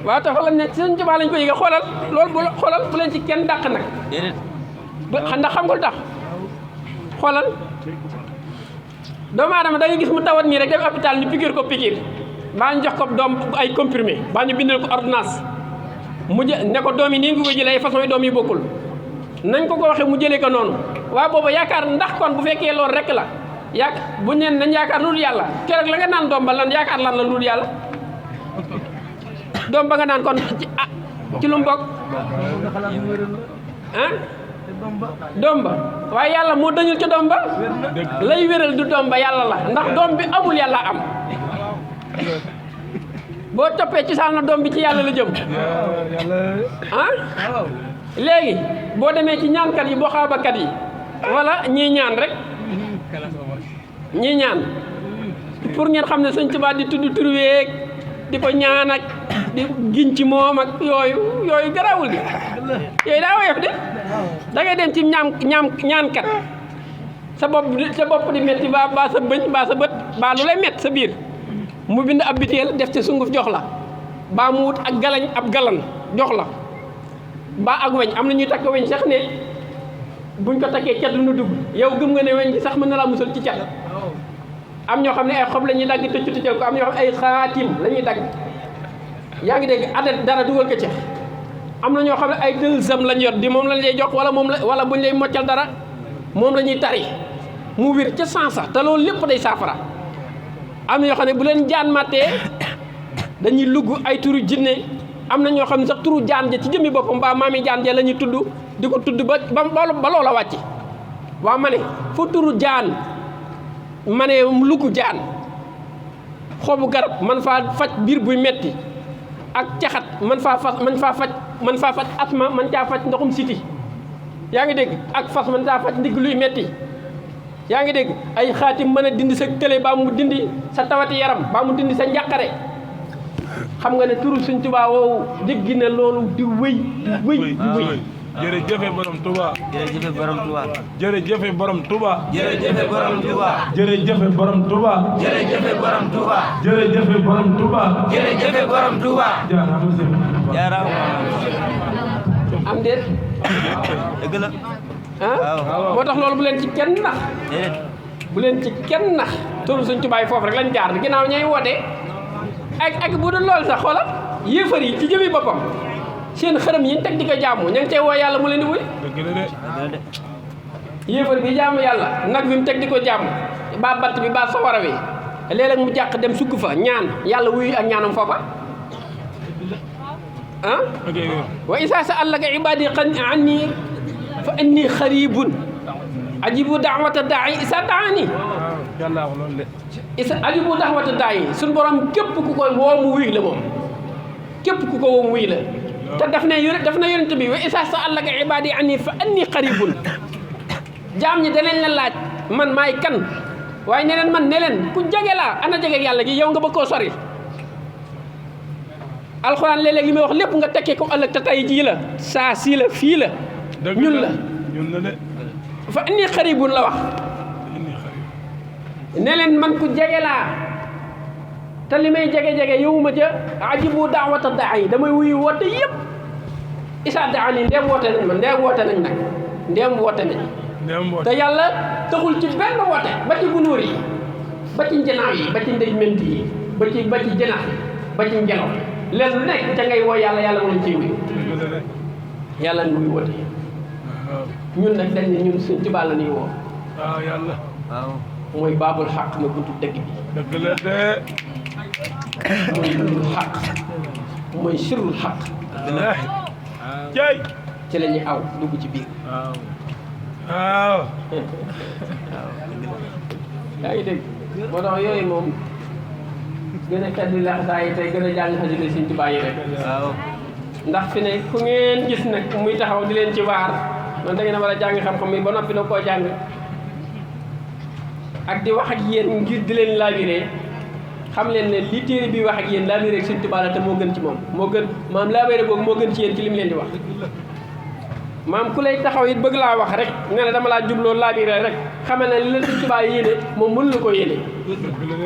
waaw te fa lañ ne suñ Tuubaa lañ ko yëgee xoolal bu leen ci kenn dàq nag ndax xam nga lu tax xoolal doomu aadama da nga gis mu tawat nii rek dem hôpital ñu piqûre ko piqûre baa ñu jox ko doom ay comprimé baa ñu bindal ko ordonnance mu ne ko doom yi nii nga ko jëlee ay façon yi doom yi bokkul nañ ko waxee mu jëlee ko noonu waaw booba yaakaar ndax kon bu fekkee loolu rek la bu ñeen nañ yaakaar lu dul yàlla keroog la nga naan doom ba lan yaakaar lan la lu dul yàlla doom ba nga naan kon ci lu mu bokk doom ba waaye yàlla moo dañul ca doom ba lay wéral du doom ba yàlla la ndax doom bi amul yàlla am boo toppee ci saal na doom bi ci yàlla la jëm léegi boo demee ci ñaankat yi boo xaabakat yi wala ñii ñaan rek ñii ñaan pour ngeen xam ne Sëñ Tuubaa di tudd turweeg di ko ñaan ak di giñ ci moom ak yooyu garawul di yooyu daa woyof de da ngay dem ci ñaankat sa bopp di metti baa sa bëñ baa sa bët baa lu lay mett sa biir mu bind ab biteel def ci sunguf jox la baa mu wut ak galañ ab galan jox la baa ak weñ am na ñuy takk weñ sax ne buñ ko takkee cat lu nu dugg yow gëm nga ne weñ gi sax mën na laa musal ci cat am ñoo xam ne ay xob la ñuy dagg tëccal ko am ñoo xam ne ay xaatim la ñuy dagg yaa ngi dégg adet dara dugal ko ci am na ñoo xam ne ay dëlsam lañ yor di moom lañ lay jox wala buñ lay moccal dara moom la ñuy tari mu wir ca sansa te loolu lépp day saafara am na ñoo xam ne bu leen jaan màttee dañuy lugg ay turu jinne am na ñoo xam ne sax turu jaan ja ci jëmmi boppam mbaa maami jaan ja la ñuy tudd di ko tudd ba loola wàcc waaw ma ne fu turu jaan ma ne lugg jaan xobu garab man faa faj biir buy metti ak caxat man faa faj asma man caa faj ndoxum siti yaa ngi dégg ak fas man caa faj ndigg luy metti yaa ngi dégg ay xaatim mën a dindi sa tële baa mu dindi sa tawati yaram baa mu dindi sa njàqare xam nga ne turu Sëñ Tuubaa woowu dégg na loolu di wëy jërëjëf borom Touba. jërëjëf borom Touba. jërëjëf borom Touba. jërëjëf borom Touba. jërëjëf borom Touba. jërëjëf borom Touba. jërëjëf borom Touba. jërëjëf borom Touba. jaaraama. am déet. dëgg la. moo tax loolu bu leen ci kenn nax. bu leen ci kenn nax. turu Sëñ Tuubaa yi foofu rek lañ jaar ginnaaw ñay woote ak bu dul loolu sax xoolal yéefar yi ci jëmi boppam. seen xërëm yi ñu teg di ko jaamu ña ngi cay woo yàlla mu leen di wuy yéefar bi jaamu yàlla nag bi mu teg di ko jaamu baa bant bi baa sawara wi léeg-léeg mu jàq dem sukk fa ñaan yàlla wuyu ak ñaanam foofa wa isaa sa'alaka ibaadi anni fa inni xaribun ajibu da'wata da'i isa da'ani ajibu da'wata da'i suñu borom képp ku koy woo mu wuy la moom képp ku ko woo mu wuy la te daf na yonent bi wa isaa sa'alaka ibaadi anni fa anni qaribun jaam ñi danañ la laaj man maay kan waaye ne leen man ne leen ku jege laa ana jege yàlla gi yow nga bëgg koo sori alxuraan léeg-léeg li may wax lépp nga tekkee ko ëllëg te tey jii la saa sii la fii la ñun la fa anni qaribun la wax ne leen man ku jege laa te li may jege-jege yowuma ca ajibu daawata daay damay wuyu woote yëpp isa daani ndeem woote nañ ma ndeem woote nañ nag ndeem woote nañ te yàlla taxul ci benn woote ba ci gunóor yi ba ci njanaaw yi ba ci ndey ment yi ba ci janax yi ba ci ngelaw leen lu nekk ca ngay woo yàlla mu lañ ciy wuyu yàlla ni wuyu woote ñun nag dañ ne ñun Sëñ Tuubaa la ñuy woo waaw yàlla mooy baabul xaq mooy buntu dëgg bi dëgg la de mooy buntu xaq mooy sirrul xaq jay ci la ñuy aw dugg ci biir waaw yaa ngi dégg moo tax yooyu moom gën a xeddi laxasaay yi tey gën a jàng xasida Sëñ Tuubaa yi rek waaw ndax fi ne ku ngeen gis nag muy taxaw di leen ci waar man da ngeen a war a jàng xam-xam yi ba noppi na koo jàng ak di wax ak yéen ngir di leen laabiree xam leen ne li téere bi wax ak yéen laabiree ak Sëñ Tuubaa la te moo gën ci moom moo gën maam laabiree googu moo gën ci yéen ci li mu leen di wax maam ku lay taxaw it bëgg laa wax rek ne la dama laa jubloo laabiree rek xamal ne li la Sëñ Tuubaa yéene moom mënu la ko yéene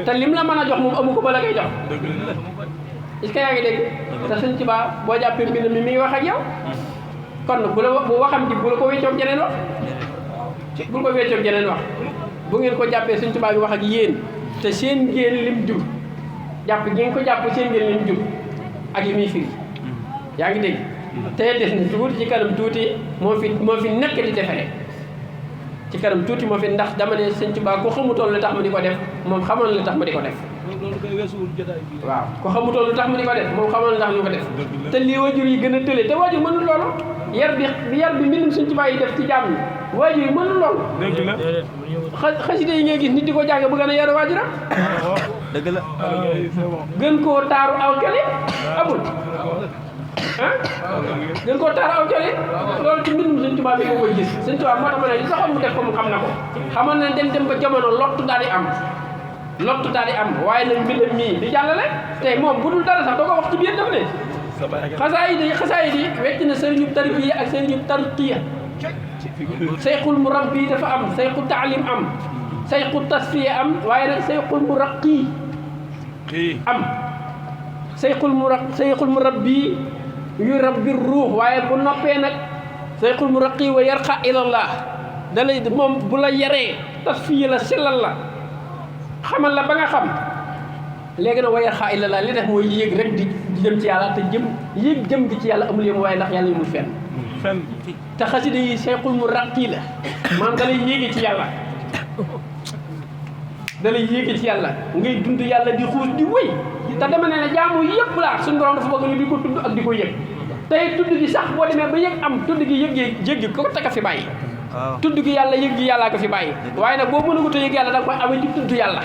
te lim la mën a jox moom amu ko ba la koy jox est-ce que yaa ngi dégg te Sëñ Tuubaa boo jàppee mbind mi ngi wax ak yow kon bu la bu waxam ji bu la ko wéccoog jeneen wax bul ko wéccoog jeneen wax bu ngeen ko jàppee Sëñ Tuubaa bi wax ak yéen te seen ngeen lim jub jàpp gi ngeen ko jàpp seen ngeen lim jub ak li muy firi yaa ngi dégg te des na tuuti ci kanam tuuti moo fi nekk di defaree ci kanam tuuti moo fi ndax dama ne Sëñ Tuubaa ku xamutoon lu tax mu di ko def moom xamoon lu tax mu di ko def waaw ku xamutoon lu tax mu di ko def moom xamoon lu tax mu ko def te lii wajur yi gën a tële te wajur mënul loolu yar bi mbindum Sëñ Tuubaa yi def ci jàmm waajur yi mënul loolu xasida yi ngay gis nit di ko jàng bu gën a yar waajuram dëgg la gën koo taaru aw coli amul ah gën koo taaru aw coli loolu ci mbindum Sëñ Tuubaa bi nga koy gis Sëñ Tuubaa moo tax ma ne li taxoon mu def ko mu xam na ko xamoon na dem ba jamono lottu daal di am waaye nag mbindam mii di jàllale tey moom bu dul dara sax doo ko wax ci biir daf ne xasaay di wecc na sëriñu tarbiya ak sëriñu tarqiya sayxul murabbi dafa am sayxul taalim am sayxul tasfiya am waaye nag sayxul muraqi am sayxul murabbi yu rabbi ruux waaye bu noppee nag sayxul muraqi wa yarqa ilallah da lay moom bu la yaree tasfiya la sellal la xamal la ba nga xam léegi nag wa yarqa ilallah li def mooy yéeg rek di jëm ci yàlla te jëm gi ci yàlla amul yéen waaye ndax yàlla yëmul fenn te xasida yi sayxul muraqi la maam da lay yéegi ci yàlla ngay dund yàlla di xuus di wéy te dama ne la jaamu yëpp laa suñu borom dafa bëgg ñu di ko tudd ak di ko yëg tey tudd gi sax boo demee ba yëg am tudd gi yëg ko teg a fi bàyyi tudd gi yàlla yëg gi yàllaa ko fi bàyyi waaye nag boo mënagut a yëg yàlla da nga koy amee ci tudd yàlla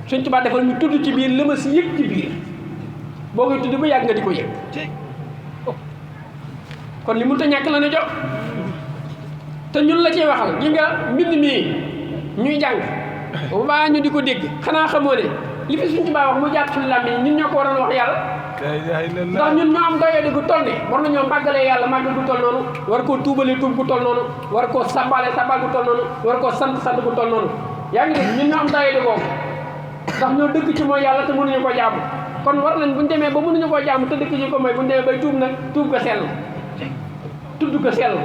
Sëñ Tuubaa defal ñu tudd ci biir la ma si yëg ci biir boo koy tudd ba yàgg nga di ko yëg kon li mënut a ñàkk la ne jox te ñun la ciy waxal gi nga mbind mii ñuy jàng bu baax ñu di ko dégg xanaa xamoo ne li fi Sëñ Tuubaa wax mu jàpp suñu làmmiñ ñun ñoo ko waroon wax yàlla ndax ñun ñoo am doyee di gu toll ne war nañoo màggalee yàlla màggal gu toll noonu war koo tuubalee tuub gu toll noonu war koo sàbbaale sàbbal gu toll noonu war koo sant gu toll noonu yaa ngi dégg ñun ñoo am doyee di googu ndax ñoo dëkk ci mooy yàlla te mënuñu ko jaamu kon war nañ buñu demee ba mënuñu koo jaamu te dëkk ci ko mooy buñu demee bay tuub nag tuub ga sell tudd ga sell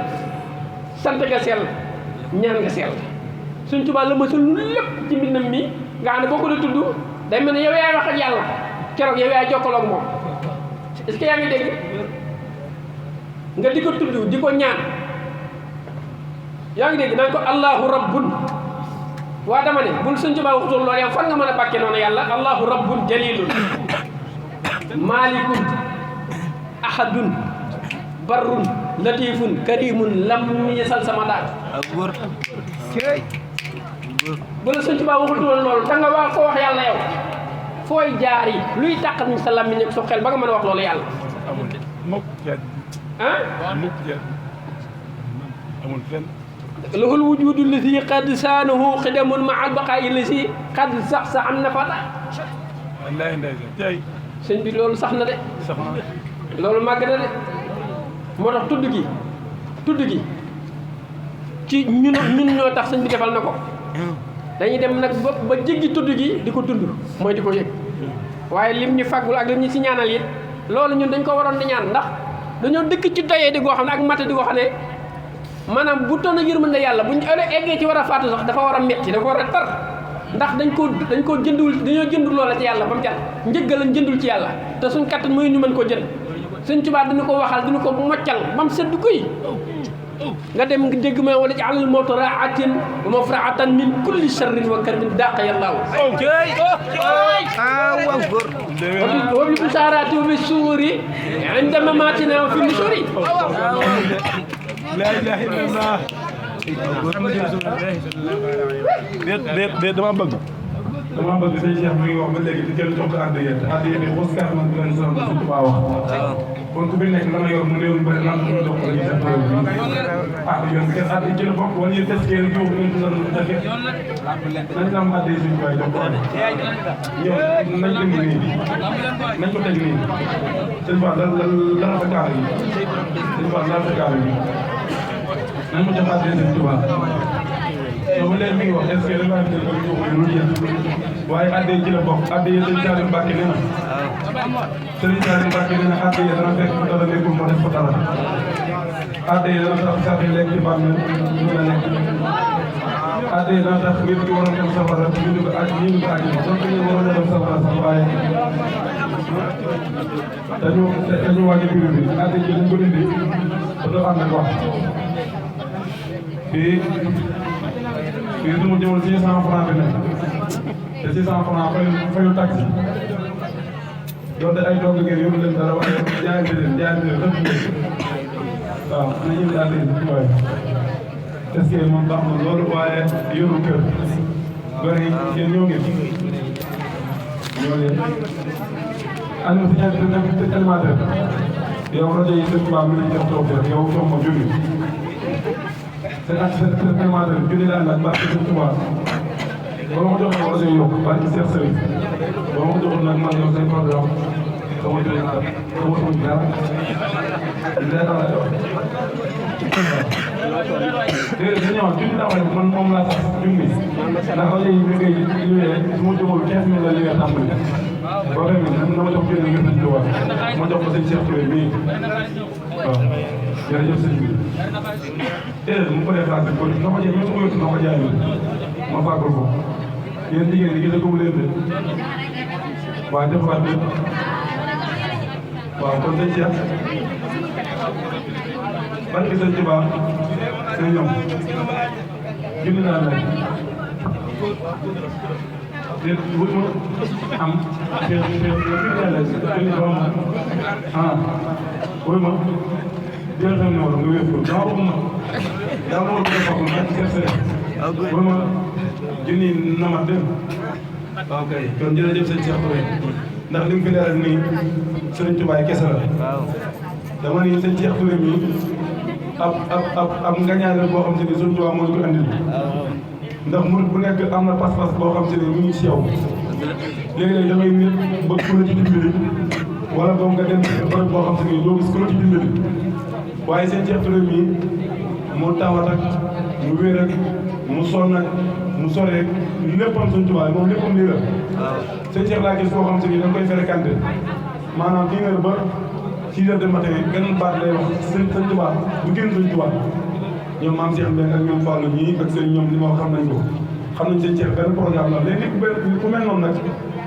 sant ga sell ñaan nga sell Sëñ Tuubaa la mësul lépp ci mbindam mi nga xam ne boo ko di tudd day mel ne yow yaay wax ak yàlla keroog yow yaay jokkaloog moom est-ce que yaa ngi dégg nga di ko tudd di ko ñaan yaa ngi dégg naan ko allahu rabbun waa dama ne bul Sëñ Tuubaa waxutoon loolu yow fan nga mën a bàkkee noonu yàlla allahu rabbun jalilun malikun ahadun barrun latifun karimun lam yesal sama daal bu la Sëñ Tuubaa waxutoon loolu da nga wax ko wax yàlla yow fooy jaar yi luy tàqat ni sa làmmiñ ak sa xel ba nga mën a wax loolu yàlla amul fenn lahul wujudu lati qad saanahu xidamun ma albaqaayi lati qad sax sa am na fata wallaahi ndeysaan tey sëñ bi loolu sax na de sax na loolu màgg na de moo tax tudd gi ci ñun ñoo tax sëñ bi defal na ko dañuy dem nag ba jéggi tudd gi di ko dund mooy di ko yëg waaye lim ñu faggul ak lim ñu si ñaanal it loolu ñun dañ ko waroon di ñaan ndax dañoo dëkk ci doyee di goo xam ne ak matt di goo xam ne maanaam bu toon a yërmande yàlla buñ eggee ci war a faatu sax dafa war a metti dafa war a tar ndax dañ koo jëndul dañoo jëndul loola ci yàlla ba mu jar njëggal lañ jëndul ci yàlla te suñ kattan mooy ñu mën koo jënd Sëñ Tuubaa dina ko waxal dina ko moccal ba mu sedd guy nga dem nga dégg ma wala ci alal mawtu raatin wa mafraatan min kulli sharrin wa karbin daqa yàllaahu wa bi busaaraati wa bi suuri inda mamaatina wa fi nusuri laa ilaaha illallaah déet dama bëgg damaa bëgg sëñ Cheikh mi ngi wax ba léegi di jël jox ko addiya te addiya bi xos kàr man leen sonn suñ Tuubaa wax kon ku fi nekk la nga yor mu néew bëri lan ko jox ko ñu def yoon bi kenn addi ci la bokk wala yéen des kee jox ngeen ci lan jafe nañ am addiya suñ Tuubaa jox ko ñëw nañ teg nii nañ ko teg nii sëñ Fall dara sa kaar yi sëñ Fall dara sa kaar yi nañ ko jox addiya suñ Tuubaa soo leen mi ngi wax est-ce que da ngaa jël ko lu jeex waaye addee ci la bokk addee Sëriñ Saliou Mbacké nee na Sëriñ Saliou Mbacké nee na addee dana fekk dara nekkul moo def ko dara addee dana tax sax lekk ci bàmmeel ñu la nekk addee dana tax nit ki waroon dem safara ñu ko aj ñu ko aj donc ñu waroon dem safara sax waaye dañu wàññi prix bi addee ci dañ ko dindi ba doo ànd ak wax fii su ma jëmul 600 francs bi nekk te 600 francs fayu taxi donte ay togg ngeen yóbbu leen dara waaye jaayante leen lépp waaw ana ñëw daal leen waaye est-ce que moom baax na loolu waaye yoru kër bëri yéen ñoo ngeen ana si ñaari animateur yow rajo yi sëñ Ba mi ngi jox toog yow jox ma junni seen animateur junni laa laaj barke sëñ Tuubaa ba ma ko joxee rajo yi yokk barke Cheikh Sëriñ ba ma ko joxoon nag man yow say programme sama junni dara dara la jox déedéet dañu ñëwaat junni laa wax man moom laa sax junni ndax rajo yi mi ngi liggéey su ma jëmul 15 000 la liggéey tàmbali boo demee na ma jox junni ngir sëñ Tuubaa ma jox ko sëñ Cheikh Touré mii waaw jërëjëf sëñ bi déedéet mu ko dee xaalis ko na ko jaay même su ko yottu na ko jaay ma fàggul ko yéen jigéen ñi gis ko leen de waaye defaat de waaw kon sëñ Cheikh barke sëñ Tuubaa sëñ ñoom junni naa lay déet wut ma am wuy ma jël sama numéro nga wér ko dama bëgg ma dama bëgg a bokk ma ci kër wuy ma junni na ma dem ok kon jërëjëf sëñ Cheikh Touré ndax li mu fi leeral nii sëriñ Tuubaa kese la dama ni sëñ Cheikh Touré mi ab ngañaay la boo xam te ni sëñ Tuubaa moo ñu ko andil ndax murid bu nekk am na pas-pas boo xam te ni mu ngi si yow léegi-léegi da ngay nit bëgg ku la ci dimbali wala boog nga dem bërëb boo xam te ni doo gis ku la ci dimbali waaye seen Cheikh Touré mii mu tawat ak mu wér ak mu sonn ak mu sore ak léppam sëñ Tuubaa moom léppam lii la seen Cheikh laa gis koo xam te ni da nga koy fréquenté maanaam 10 heures ba 6 heures de matin benn baat lay wax sëñ Tuubaa bu génn sëñ Tuubaa ñoom maam Cheikh Mbengue ak ñoom Fallou ñii ak seen ñoom li ma wax xam nañ ko xam nañ seen Cheikh benn programme la léegi ku mel noonu nag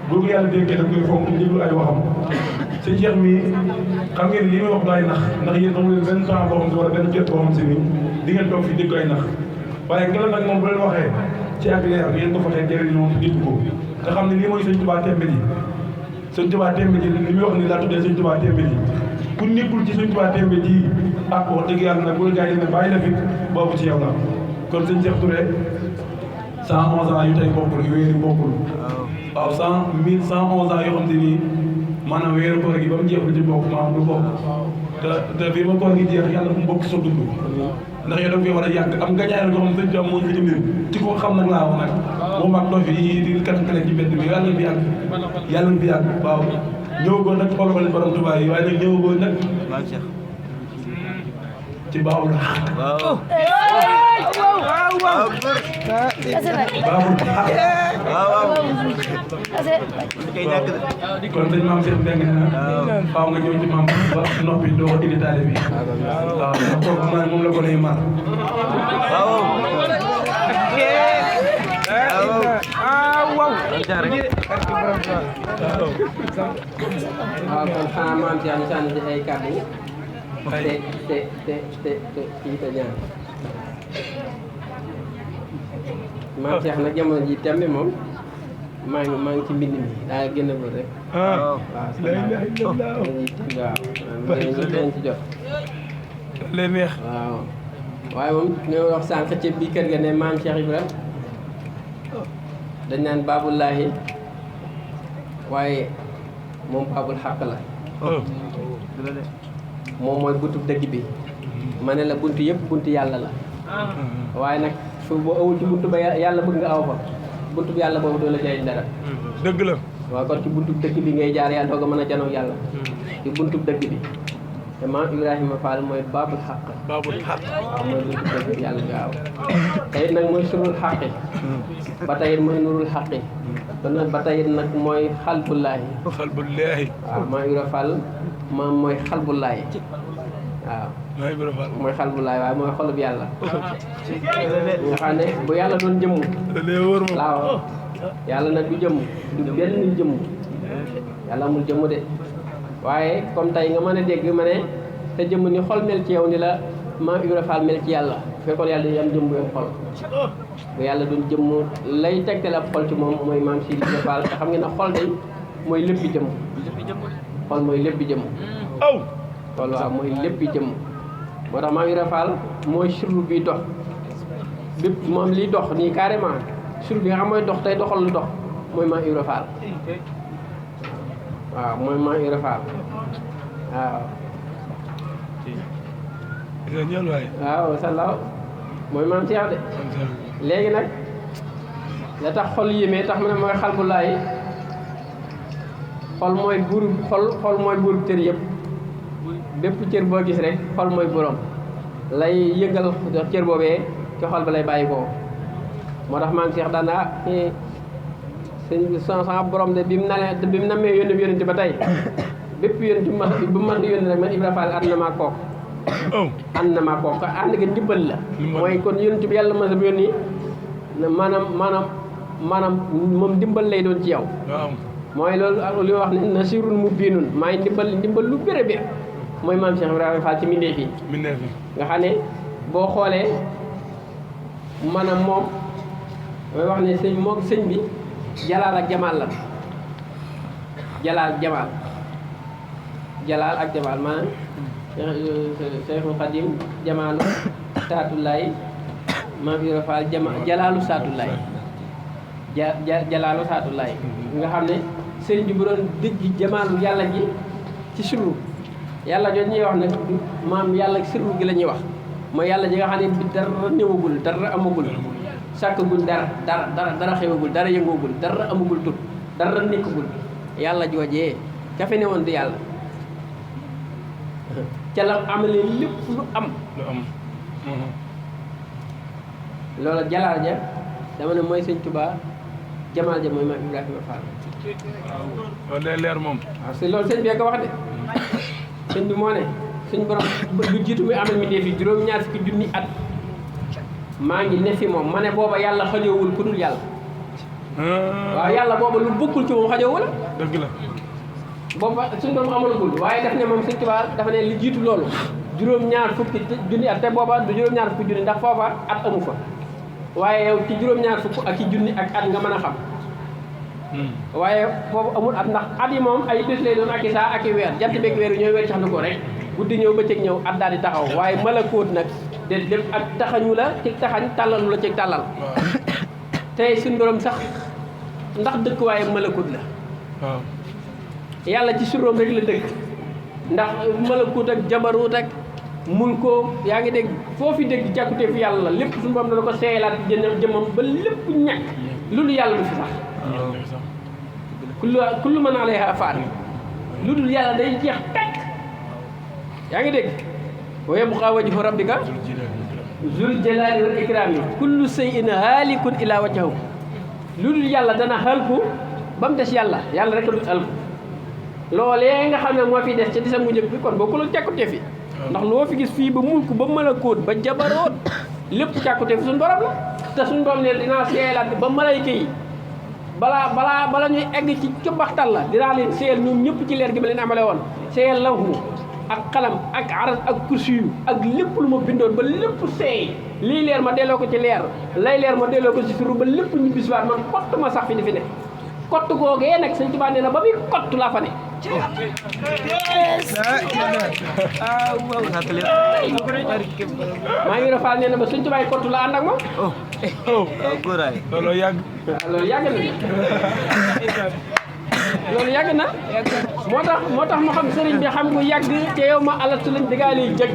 boo ko yàlla dénkee da koy fonk déglu ay waxam seen Cheikh mi xam ngeen li muy wax du ay nax ndax yéen amu leen benn temps boo xam si wala benn jot boo xam si ni di ngeen toog fi dégg ay nax waaye ngelaw nag moom bu leen waxee ci ak leer ngeen ko fexee jëriñoo dégg ko te xam ne lii mooy sëñ Tuubaa tembe ji sëñ Tuubaa tembe ji li muy wax ni laa tuddee sëñ Tuubaa tembe ji ku nekkul ci sëñ Tuubaa tembe ji ah wax dëgg yàlla nag bu la gars yi ne bàyyi la fi boobu ci yow la kon sëñ Cheikh Touré 111 ans yu tey bokkul wéeri bokkul waaw 1111 ans yoo xam te ni maanaam weeru koor gi ba mu jeexul ci bokk maanaam du bokk te bii ba koor gi jeex yàlla bu mu bokk sa dund ndax yow da nga koy war a yàgg am gañaay la yoo xam ne sëñ Tuubaa moo ñu fi indi ci ko xam nag laa wax nag moom ak dof yi di kale ci mbedd bi yàlla fi yàgg yàlla fi yàgg waaw ñëwagoo nag xoolal borom Tuubaa yi waaye nag ñëwagoo nag ci baaxul waaw waaw waaw kon sëñ maam Cheikh Mbengue na faaw nga ñëw ci maam ba noppi doo indi taale bi waaw ndax kooku maa moom la ko lay mar waaw waaw kon xanaa maam Cheikh ñu sànni ci ay kàddu te kii te ñaan maam Cheikh nag jamono ji tembe moom maa ngi ci mbind mi daa gën a bëri rek waaw dañ ci jot leen neex waaw waaye moom ñoo wax sànq ci bi kër ga ne maam Cheikh Ibrahima dañ naan baabullaahi waaye moom baabul xàq la moom mooy buntu dëgg bi ma ne la buntu yëpp buntu yàlla la waaye nag su boo awul ci buntu ba yàlla bëgg nga aw fa buntu bi yàlla boobu doo la jëriñ dara dëgg la waaw kon ci buntu dëgg bi ngay jaar yàlla doog a mën a janoog yàlla ci buntu dëgg bi te maam Ibrahima Fall mooy baabul xàq waaw mooy buntu dëgg bi yàlla bi waaw tey nag mooy surul xàqi ba tey mooy nurul xàqi ba tey nag mooy xalbullaahi waaw maam Ibrahima Fall moom mooy xalbullaahi waaw mooy xalbullaahi waaye mooy xolub yàlla nga xam ne bu yàlla doon jëmm waaw yàlla nag du jëmm du benn jëmm yàlla amul jëmm de waaye comme tey nga mën a dégg ma ne te jëmm ni xol mel ci yow ni la maam Ibrahima Fall mel ci yàlla bu fekkoon yàlla dañuy am jëmm bu xol bu yàlla doon jëmm lay tegtal ab xol ci moom mooy maam si Ibrahima Fall te xam ngeen ne xol day mooy léppi jëmm xol mooy léppi jëmm xol waaw mooy léppi jëmm moo tax maam Ibrahima Fall mooy surlu bi dox bépp moom liy dox nii carrément surlu bi nga xam mooy dox tey doxal lu dox mooy maam Ibrahima Fall waaw mooy maam Ibrahima Fall waaw sallaaw mooy maam Cheikh de léegi nag la tax xol yéemee tax mu ne mooy xalbulaay xol mooy buur xol mooy buur cër yëpp bépp cër boo gis rek xol mooy borom lay yëngal cër boobee ci xol ba lay bàyyi ko moo tax maam Cheikh daan na sëñ bi sama borom de bi mu namee yónni ba tey bépp yónni bu man di yónni rek man Ibrahima Fall ànd na maa kook ànd na maa kook ànd nga ndimbal la mooy kon yónni bi yàlla ma sa yónni maanaam moom ndimbal lay doon ci yow mooy loolu li wax ne nasirun mu biinun maay ndimbal lu béré bi mooy maam Cheikh Ibrahima Fall ci mbindeef yi nga xam ne boo xoolee maanaam moom mooy wax ne sëñ moom sëñ bi jalaal ak jamaal la jalaal ak jamaal maanaam Cheikhul Khadim jamaalu saatullaay maam Ibrahima Fall jalaalu saatullaay jalaalu saatullaay nga xam ne sëñ bi bu doon dëgg jamaalu yàlla ji ci sirru yàlla jooju ñuy wax nag maam yàlla sirru gi la ñuy wax mooy yàlla ji nga xam ne bi dara ñëwagul dara amagul sàkkagul dara xewagul dara yëngoogul dara amagul tur dara nekkagul yàlla joojee ka fe ne woon di yàlla ca la amalee lépp lu am loola jalaal ja dama ne mooy sëñ Tuubaa jamaal ja mooy maam Ibrahima Fall loolu day leer moom waaw si loolu sëñ bi ko wax de sëñ bi moo ne suñ borom lu jiitu muy amal mi dee fi juróom-ñaar fukki junni at maa ngi ne fi moom ma ne booba yàlla xajoowul ku dul yàlla waaw yàlla booba lu bokkul ci moom xajoowul dëgg la booba suñ borom amalagul waaye daf ne moom sëñ Tuubaa dafa ne li jiitu loolu juróom-ñaar fukki junni at te booba du juróom-ñaar fukki junni ndax foofa at amu fa waaye yow ci juróom-ñaar fukk ak ci junni ak at nga mën a xam waaye foofu amul at ndax at yi moom ay bés lay doon ak i saa ak i weer jant beeg weer yi ñooy weer sax na ko rek guddi ñëw bëccëg ñëw at daal di taxaw waaye malakóot nag de lépp ak taxañu la ci taxañ tàllalu la ci tàllal tey suñ borom sax ndax dëkk waaye malakóot la waaw yàlla ci suróom rek la dëkk ndax malakóot ak jabaruut ak mul ko yaa ngi dégg foofu dégg jàkkute fi yàlla la lépp suñu borom dana ko seeyalaat jëmmam ba lépp ñàkk lu dul yàlla du fi sax kullu man alayha faan lu dul yàlla day jeex takk yaa ngi dégg wa yabqa wajhu rabbika zul jalali wal ikrami kullu shay'in halikun ila wajhahu lu dul yàlla dana xalku ba mu des yàlla rek a dul xalku loolee nga xam ne moo fi des ca disam mu njëkk bi kon bokkul ak càkkute fi ndax loo fi gis fii ba mulku ba malakóot ba jabaroot lépp càkkute fi suñu borom la te suñu borom ne dinaa seelaat ba malayka yi bala ñuy egg ci cumbaxtal la dinaa leen seel ñoom ñëpp ci leer gi ma leen amale woon seel lawhu ak xalam ak aras ak kursi yu ak lépp lu ma bindoon ba lépp seey lii leer ma delloo ko ci leer lay leer ma delloo ko ci suru ba lépp ñu bisuwaat man kott ma sax fi di fi ne kott googee nag Sëñ Tuubaa nee na ba muy kott laa fa ne maa ngi rafal nee na ba Sëñ Tuubaa kottu la ànd ak moom. loolu yàgg. loolu yàgg na loolu yàgg na moo tax ma xam sëriñ bi xam nga yàgg te yow ma alastu lañ diggaale jëg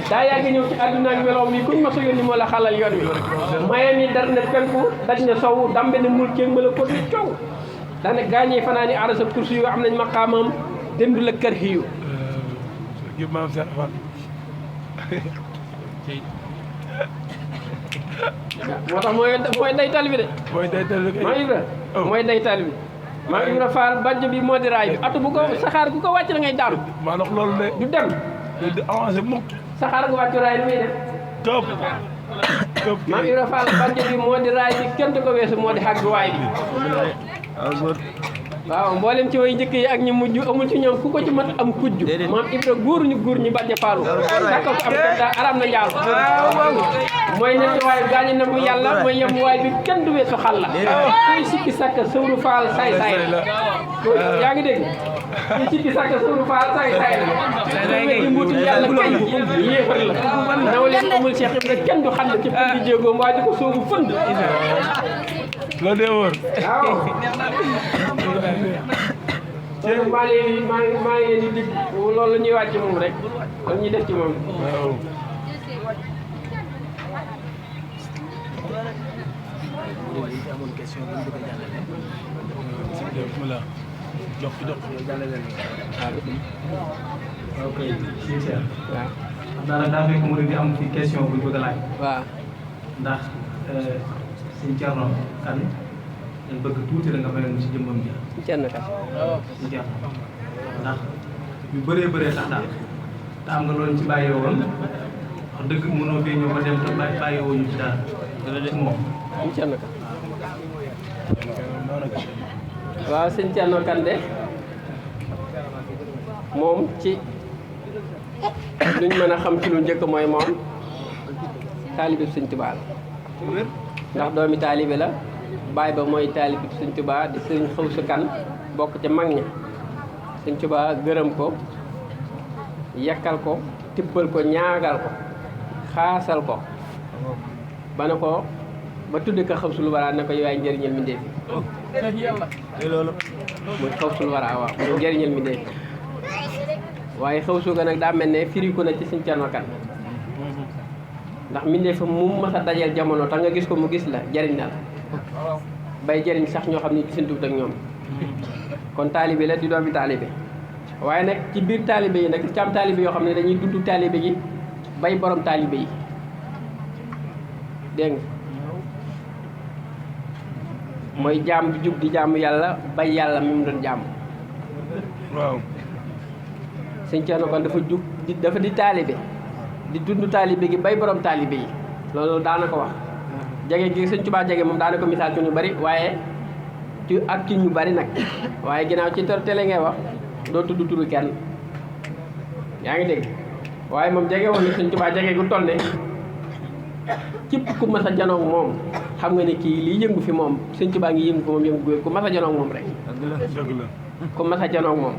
daa yàgg ñëw ci àdduna ak meloom yi kuñ ma sa yónni moo la xalal yoon wi maye ni dar ne penku daj ne sow dambe ne mul kéeg ma la ko ni coow daane gaañee fanaa ni arasa kursi yu am nañ maqaamam dendu la kër xiyu yëpp maam Cheikh Fall. moo tax mooy day tali bi de mooy day teel maa Ibra mooy day tali bi maa Ibra Fall bàjj bi moo di raay bi atu bu ko saxaar ku ko wàcc da ngay daanu maa ndox loolu de du dem di avancé mukk saxaar gu wàccu raay li muy def topp maa Ibra Fall bàjj bi moo di raay bi kenn du ko weesu moo di xàgg waay bi waaw mboolem ci way njëkk yi ak ñi mujj amul ci ñoom ku ko ci mat am kujj maam Ibra góor ñu bàjje Fallu dàkkal ko am daa aram na njaal mooy netti waay gaañu na mu yàlla mooy yem waay bi kenn du weesu xal la kuy sikki sàkk sëwru Fall saay la yaa ngi dégg kuy sikki sàkk sëwru Fall saay la di mbuutu yàlla kay yéefar la naw leen amul Cheikh Ibra kenn du xand ci pëndi jéego mbaa di ko soogu fënd loolu de wóor. waaw kon maa ngi leen di dig loolu la ñuy wàcc moom rek loolu ñuy def ci moom. waaw. jox ok si Cheikh. waaw. xam naa nag daa fekk mu di am fi question bu ñu bëgg a laaj. waaw. ndax sëñ Thierno Kane dañ bëgg tuuti la nga mayoon ci jëmmam ji. kenn kat. sëñ Thierno ndax yu bëree tax daal te am nga loolu ci bàyyee woon wax dëgg mënoo fee ñëw ba dem te bàyyee woo ñu ci daal. ci moom. kenn kat. waaw sëñ Thierno Kane de moom ci luñ mën a xam ci lu njëkk mooy moom taalibe Sëñ Tuubaa la ndax doomi taalibe la baay ba mooy taalibe Sëñ Tuubaa di sëriñ Xawsu Kan bokk ca mag ña Sëñ Tuubaa gërëm ko yekkal ko tibbal ko ñaagal ko xaasal ko ba ne ko ba tudd ko Xawsul Waraa ne ko yaay njëriñal mi ndeefi muy Xawsul Waraa waaw muy njëriñal mi ndeefi waaye Xawsu ga nag daa mel ne firi ko na ci Sëñ Thierno Kane ndax mbindeef mu mas a dajeel jamono tax nga gis ko mu gis la jariñ na la bay jariñ sax ñoo xam ne gisantuwut ak ñoom kon taalibe la di doomi taalibe waaye nag ci biir taalibe yi nag ci am taalibe yoo xam ne dañuy dund taalibe yi bay borom taalibe yi dégg nga mooy jaam bi jug di jaamu yàlla bay yàlla mi mu doon jaamu waaw. Sëñ Thierno Kane dafa jug dafa di taalibe di dund taalibe gi bay borom taalibe yi loolu daana ko wax jege gi Sëñ Tuubaa jege moom daana ko misaal ci ñu bari waaye ci ak ci ñu bari nag waaye ginnaaw ci télé ngay wax doo tudd turu kenn yaa ngi dégg waaye moom jege woon na Sëñ Tuubaa jege gu toll ne képp ku mas a janoog moom xam nga ne kii lii yëngu fi moom Sëñ Tuubaa ngi yëngu fi moom yëngu ku mas a janoog moom rek dëgg la. ku mas a janoog moom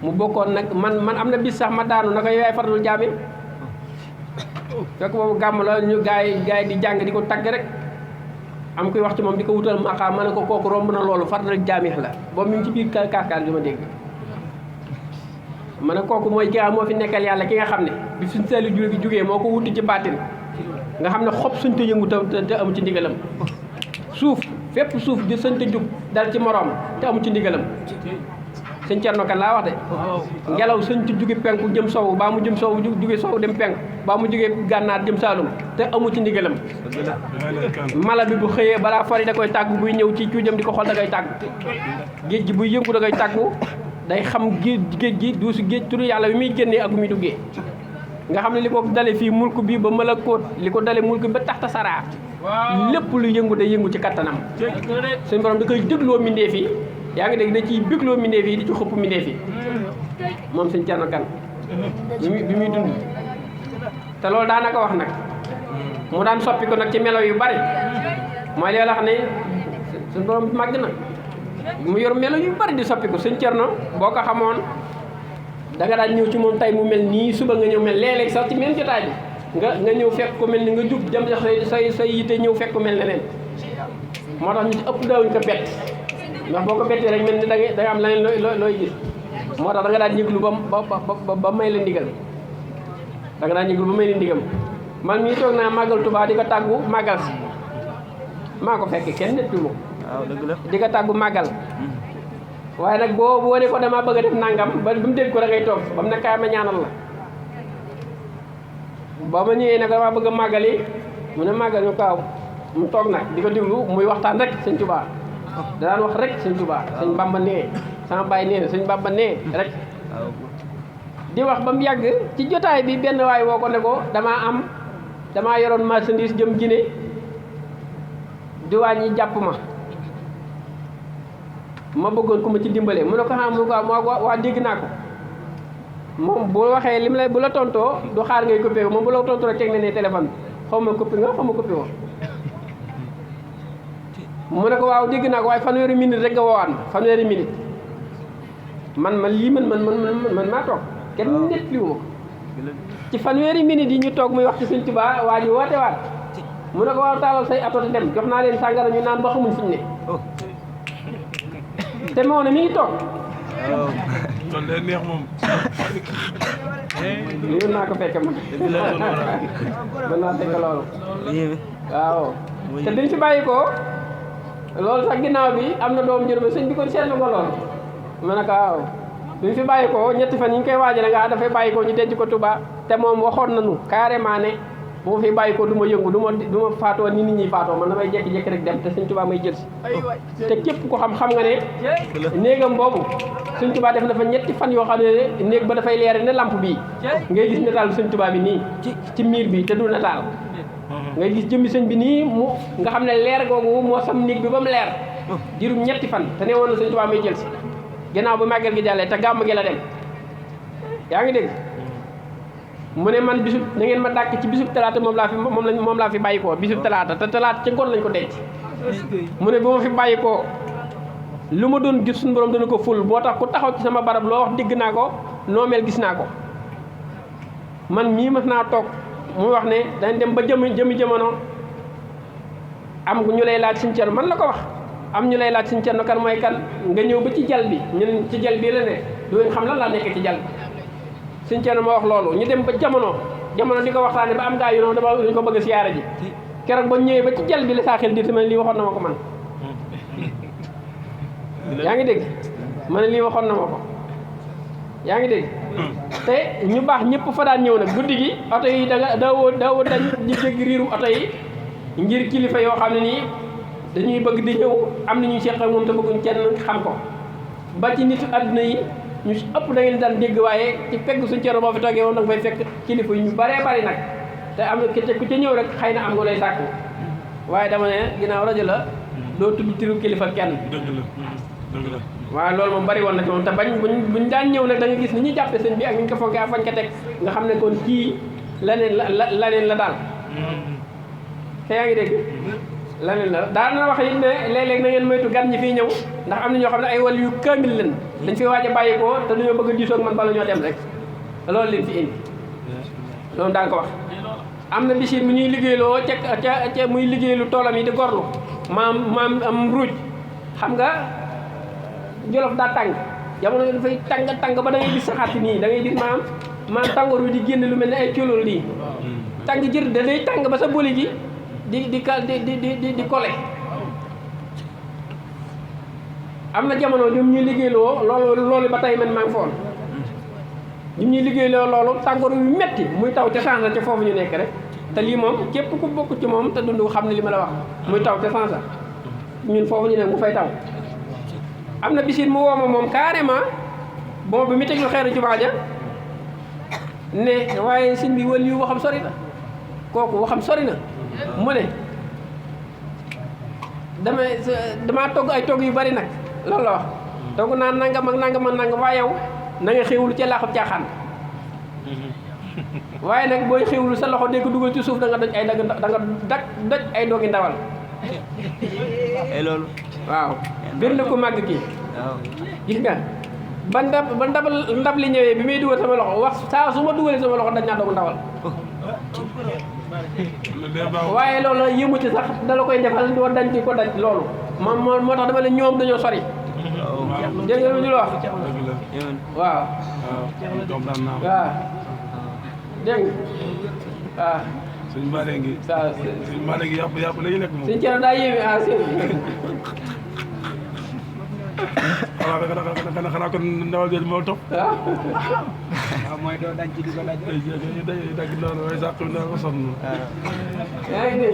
mu bokkoon nag man am na bis sax ma daanu na ko yaay faratul jaami fekk boobu gàmm la ñu gaay di jàng di ko tagg rek am kuy wax ci moom di ko wutal maqaam ma ne ko kooku romb na loolu faratul jaami la boobu mi ngi ci biir kaas-kaas bi ma dégg ma ne kooku mooy ki moo fi nekkal yàlla ki nga xam ne bi suñ seeli jógee moo ko wuti ci baatin nga xam ne xob suñ te yëngu te amu ci ndigalam suuf fépp suuf di suñ te jug dal ci moroom te amu ci ndigalam Sëñ Thierno Kane laa wax de ngelaw sëñ ci jóge penku jëm sowu baa mu jëm sowu jóge sowu dem penku baa mu jóge gànnaar jëm saalum te amu ci ndigalam mala bi bu xëyee balaa fari da koy tàggu buy ñëw ci cuujam di ko xool da koy tàggu géej gi buy yëngu da koy tàggu day xam géej gi duusu géej turu yàlla bi muy génnee ak bu muy duggee nga xam ne li ko dale fii mulk bii ba malakóot li ko dale mulk ba taxta saraa lépp lu yëngu day yëngu ci kattanam suñu borom da koy dégloo mindee fii yaa ngi dégg da ciy bégloo mbindeef yi di ci xëpp mbindeef yi moom Sëñ Thierno Kane bi muy dund te loolu daanaka wax nag mu daan soppi ko nag ci melo yu bari mooy li la wax ne suñu borom màgg na mu yor melo yu bari di soppiku sëñ Cerno boo ko xamoon da nga daan ñëw ci moom tey mu mel nii suba nga ñëw mel léeg-léeg sax ci même jotaay bi nga ñëw fekk ko mel ni nga jug jëm say yitte ñëw fekk ko mel neneen moo tax ñu ci ëpp daawuñ ko bett ndax boo ko bettee rek mel ni da nga am leneen looy gis moo tax da nga daan ñëglu ba may la ndigal da nga daan ñëglu ba may la ndigal man mii toog naa màggal Tuubaa di ko tàggu màggal si maa ko fekk kenn nettu ma waaw dëgg la di ko tàggu màggal waaye nag boo ne ko damaa bëgg a def nangam ba mu dégg ko da ngay toog ba mu ne kaay ma ñaanal la ba ma ñëwee nag damaa bëgg a màggali mu ne màggal ñu kaaw mu toog nag di ko déglu muy waxtaan rek sëñ Tuubaa daan wax rek sëñ Tuubaa sëñ Bamba nee sama baay nee na sëñ Bamba nee rek di wax ba mu yàgg ci jotaay bi benn waay woo ko ne ko damaa yoroon marchandise jëm Guinée diwaan yi jàpp ma bëggoon ku ma ci dimbale mu ne ko xam mu ko waa dégg naa ko moom bu waxee lim lay bu la tontoo du xaar ngay coupé moom bu la tontoo rek teg na ne téléphone bi xaw ma coupé nga xaw ma coupé woo mu ne ko waaw dégg naa ko waaye fanweeri minute rek nga woowaan fanweeri minute man lii man maa toog kenn nit li wu ma ko ci fanweeri minute yi ñu toog muy wax ci Sëñ Tuubaa waa ji woote waat mu ne ko waaw taalal say ato te dem jox naa leen sàngara ñu naan ba xamuñ fi ñu ne te moo ne mi ngi toog kon day neex moom. lii naa ko fekke man mën naa fekk loolu waaw te biñ fi bàyyi ko loolu sax ginnaaw bi am na doom jërëma sëñ bi ko seetlu nga lool ma ne ko waaw biñ fi bàyyi ko ñetti fan yi ñu koy waajale nga dafay bàyyi ko ñu denc ko Touba te moom waxoon nañu carrément ne bu ma fi bàyyi ko du ma yëngu du ma faatoo ni nit ñi faatoo man damay jékki-jékki rek dem te sëñ Touba may jël si te képp ko xam nga ne néegam boobu sëñ Touba def na fa ñetti fan yoo xam ne néeg ba dafay leere ne lampe bii ngay gis nataal sëñ Touba bi nii ci miir bi te du nataal ngay gis jëmmi sëñ bi nii mu nga xam ne leer googu moo sam néeg bi ba mu leer diirum ñetti fan te ne woon na sëñ Touba may jël si ginnaaw bu màggal gi jàllee te gàmm gi la dem yaa ngi dégg mu ne man bisub na ngeen ma dàkk ci bisub talaata moom laa fi bàyyi koo bisub talaata te talaata ca ngoon lañ ko denc mu ne bu ma fi bàyyi koo lu ma doon gis suñu borom dana ko ful moo tax ku taxaw ci sama barab loo wax dégg naa ko noo mel gis naa ko man mii mas naa toog muy wax ne dañ dem ba jëmi jamono am ñu lay laaj Sëñ Cerno man la ko wax am ñu lay laaj Sëñ Cerno kan mooy kan nga ñëw ba ci jal bi ñun ci jal bii la ne du ngeen xam lan laa nekk ci jal bi Sëñ Cerno ma wax loolu ñu dem ba jamono di ko waxtaane ba am gaa yu noonu dañu ko bëgg a siyaara ji keroog ba ñëwee ba ci jal bi la saa xel di tamit lii waxoon na ma ko man yaa ngi dégg ma ne lii waxoon na ma ko yaa ngi dégg te ñu baax ñëpp fa daan ñëw nag guddi gi oto yi daawoo dañ di jéggi riiru oto yi ngir kilifa yoo xam ne nii dañuy bëgg di ñëw am na ñuy seq ak moom te bëgguñ kenn xam ko ba ci nitu àdduna yi ñu ëpp da ngeen daan dégg waaye ci pegg Sëñ Cerno boo fi toogee woon nag fay fekk kilifa yu ñu bëree bëri nag te am na ku ca ñëw rek xëy na am nga lay sàkku waaye dama ne ginnaaw rajo la doo tudd tiru kilifa kenn dëgg la waaw loolu moom bari woon na ci moom te buñ daan ñëw nag da nga gis ni ñuy jàppe sëñ bi ak ni ñu ko foogee ak fañ ko teg nga xam ne kon kii laneen la daal te yaa ngi dégg laneen la daan na wax it ne léeg-léeg na ngeen moytu gan ñi fiy ñëw ndax am na ñoo xam ne ay wàll yu kaamil leen dañ fi waaj a bàyyi ko te dañoo bëgg a diisoo ak man bala ñoo dem rek loolu leen fi indi loolu daan ko wax am na bisit mu ñuy liggéeyloo ca muy liggéeylu toolam yi di gorlu maam am ruuj xam nga Jolof daa tàng jamono yi dafay tàng ba da ngay gis saxaat nii da ngay gis maam tàngoor wi di génn lu mel ne ay cóolóol nii tàng jër da day tàng ba sa boli gi di kole am na jamono ñoom ñuy liggéeyloo loolu ba tey man maa ngi foon ñoom ñuy liggéeyloo loolu tàngoor wi metti muy taw te sansa ca foofu ñu nekk rek te lii moom képp ku bokk ci moom te dund xam ne li ma la wax muy taw te sansa ñun foofu ñu ne mu fay taw am na bisit mu wooma moom carrément bon bi mu teg lu xeeru jumaa ja ne waaye sëñ bi wël yu waxam sori na kooku waxam sori na mu ne damaa togg ay togg yu bari nag loolu la wax togg naa nangam ak nangam waaye yow na nga xéwlu ca laaxub caaxaan waaye nag booy xéwlu sa loxo dee ko dugal ci suuf da nga doj ay doj ay doogi ndawal loolu waaw bind ku màgg kii gis nga ba ndab li ñëwee bi muy dugal sama loxo wax saa su ma dugalee sama loxo dañ naa doomu ndawal waaye loolu yëmu ci sax dala koy defal doo dañ ci ko daj loolu moo tax dama ne ñoom dañoo sori dégg nga lu ñu la wax waaw waaw dégg nga waaw suñ mbaale ngi suñ mbaale ngi yàpp la ñu nekk moom suñ cere daa yéeme xanaa kon ndawal jooju moo topp waaw mooy doo dañ ci di ko daj dagg noonu waaye sàq bi naa ko sonn yaa ngi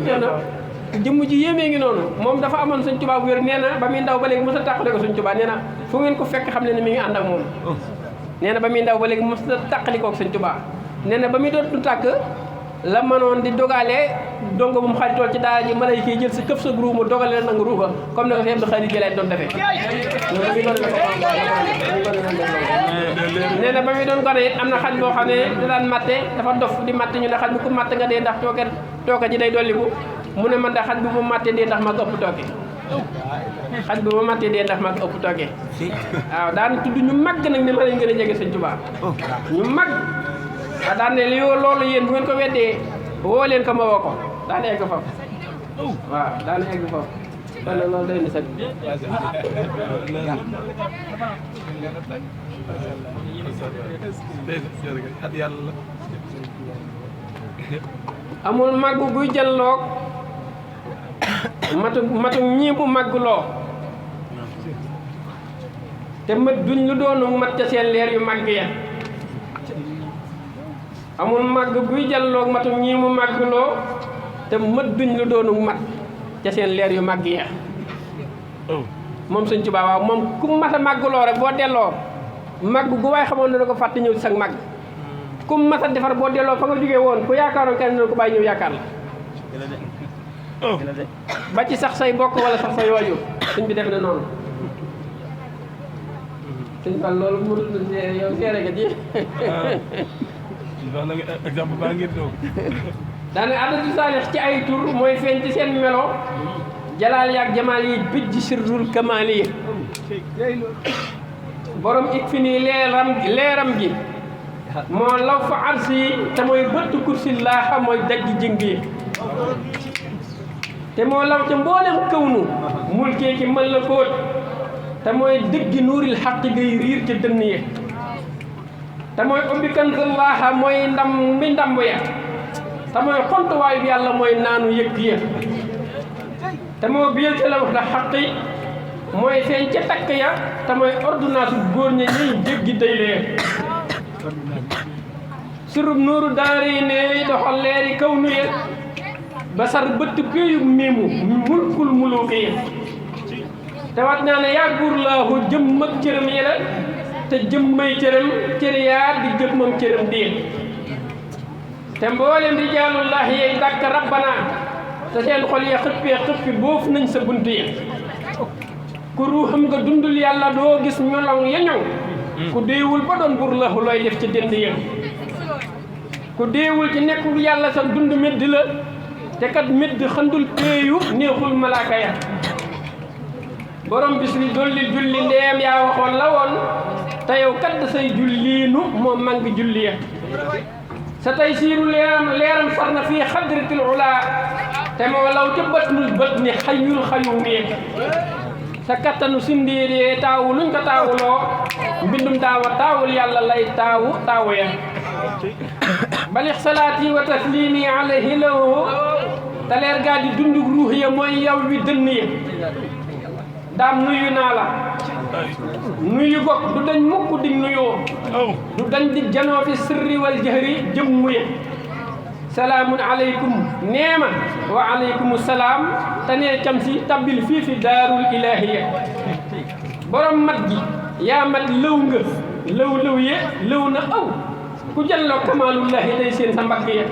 dégg jëmm ji yéemee ngi noonu moom dafa amoon Sëñ Tuubaa bu wér nee na ba muy ndaw ba léegi mos a tàqale ko Sëñ Tuubaa nee na fu ngeen ko fekk xam ne mi ngi ànd ak moom nee na ba muy ndaw ba léegi mos a tàqali koog Sëñ Tuubaa nee na ba muy doon du tàkk la mënoon di dogalee dongo bu mu xaritool ci daara ji malayka yi jël si këf sa groupe mu dogale la nangu ruuga comme ne ko Cheikh Abdou Khadir Jilaani doon defee nee na ba muy doon gone it am na xaj boo xam ne da daan matte dafa dof di matte ñu ne xaj bi ku matte nga dee ndax tooke ji day dolliku mu ne man da xaj bi ma matte dee ndax ma ko ëpp tooke xaj bi ma matte dee ndax ma ko ëpp tooke waaw daan tudd ñu màgg nag ne ma lañ gën a jege Sëñ Tuubaa ñu màgg waaw daan ne loolu yéen bu ngeen ko weddee woo leen ko ma woo ko daan egg foofu waaw daan egg foofu kon nag loolu day ni sax at yàlla amul màgg guy jëlloog matu ñii bu màgg loo te mat duñ lu doonu mat ca seen leer yu màgg ya amul màgg guy jàlloog matum ñii mu màgg loo te mat duñ lu doonu mat ca seen leer yu màgg ya moom Sëñ Tuubaa waaw moom ku mat a màgg loo rek boo delloo màgg gu waay xamoon ne da ko fàtte ñëw ci sag màgg ku mat a defar boo delloo fa nga jógee woon ku yaakaaroon kenn ne ko bàyyi ñëw yaakaar la ba ci sax say bokk wala sax sa yooyu sëñ bi def na noonu sëñ Fall loolu mënul seere yow seere nga ji wax na exemple baa ngeen toog daane adadu saalix ci ay tur mooy feeñ ci seen melo jalaal yaak jamaal yi bijj sirrul kamaal yi borom ik fi nii leeram gi moo law fa arsi yi te mooy bëtt kursi laaxa mooy dajji jëng yi te moo law ca mboolem kawnu mulkee ki mën la kóot te mooy dëggi nuuril xaq gay riir ca dënn yi te mooy ubbi kanzallaaha mooy ndam mi ndamb ya te mooy xontuwaay bi yàlla mooy naanu yëkk ya te moo biyal ca la wax da xaqi mooy feeñ ca takk ya te mooy ordonnance góor ña ñuy jéggi day leen surub nuuru daari ne doxal leeri kaw nu ya ba sar bëtt péeyub miimu mulkul muluuki ya te wat naa ne yaa buur laahu jëmm ak cëram yi la te jëmmay cëram cër yaa di jëmmam cëram diin te mboolem rijaalullahi yey dàkk rabbana te seen xol ya xëppi boofu nañ sa bunt yi ku ruuxam nga dundul yàlla doo gis ñolong ya ñoŋ ku déewul ba doon bur lahu looy def ci dënd ya ku déewul ci nekkul yàlla sa dund médd la te kat médd xandul péeyu neexul malaaka ya borom bis ni dolli julli ndeem yaa waxoon la woon te yow kat say julliinu moo mang julli ya sa tey siiru leeram far na fii xadratil ula te moo law ca bët ni xayul xayuumi sa kattanu sindiiree taawu luñ ko taawuloo mbindum taawul yàlla lay taawu ya balix salaati wa taslimi alayhi lahu te leer gaa di dundug ruux ya mooy yaw wi dënn ya daam nuyu naa la nuyu gog du dañ mukk dig nuyoo du dañ dig janoo fi sirri wal jahri jëmmu ya salaamun aleykum neema wa aleykum salaam te nee cam si tabbil fii fi daarul ilaahiya borom mat gi yaa mat lëw nga lëw ye lëw na aw ku jalloo kamaalullahi day seen sa mbagg ya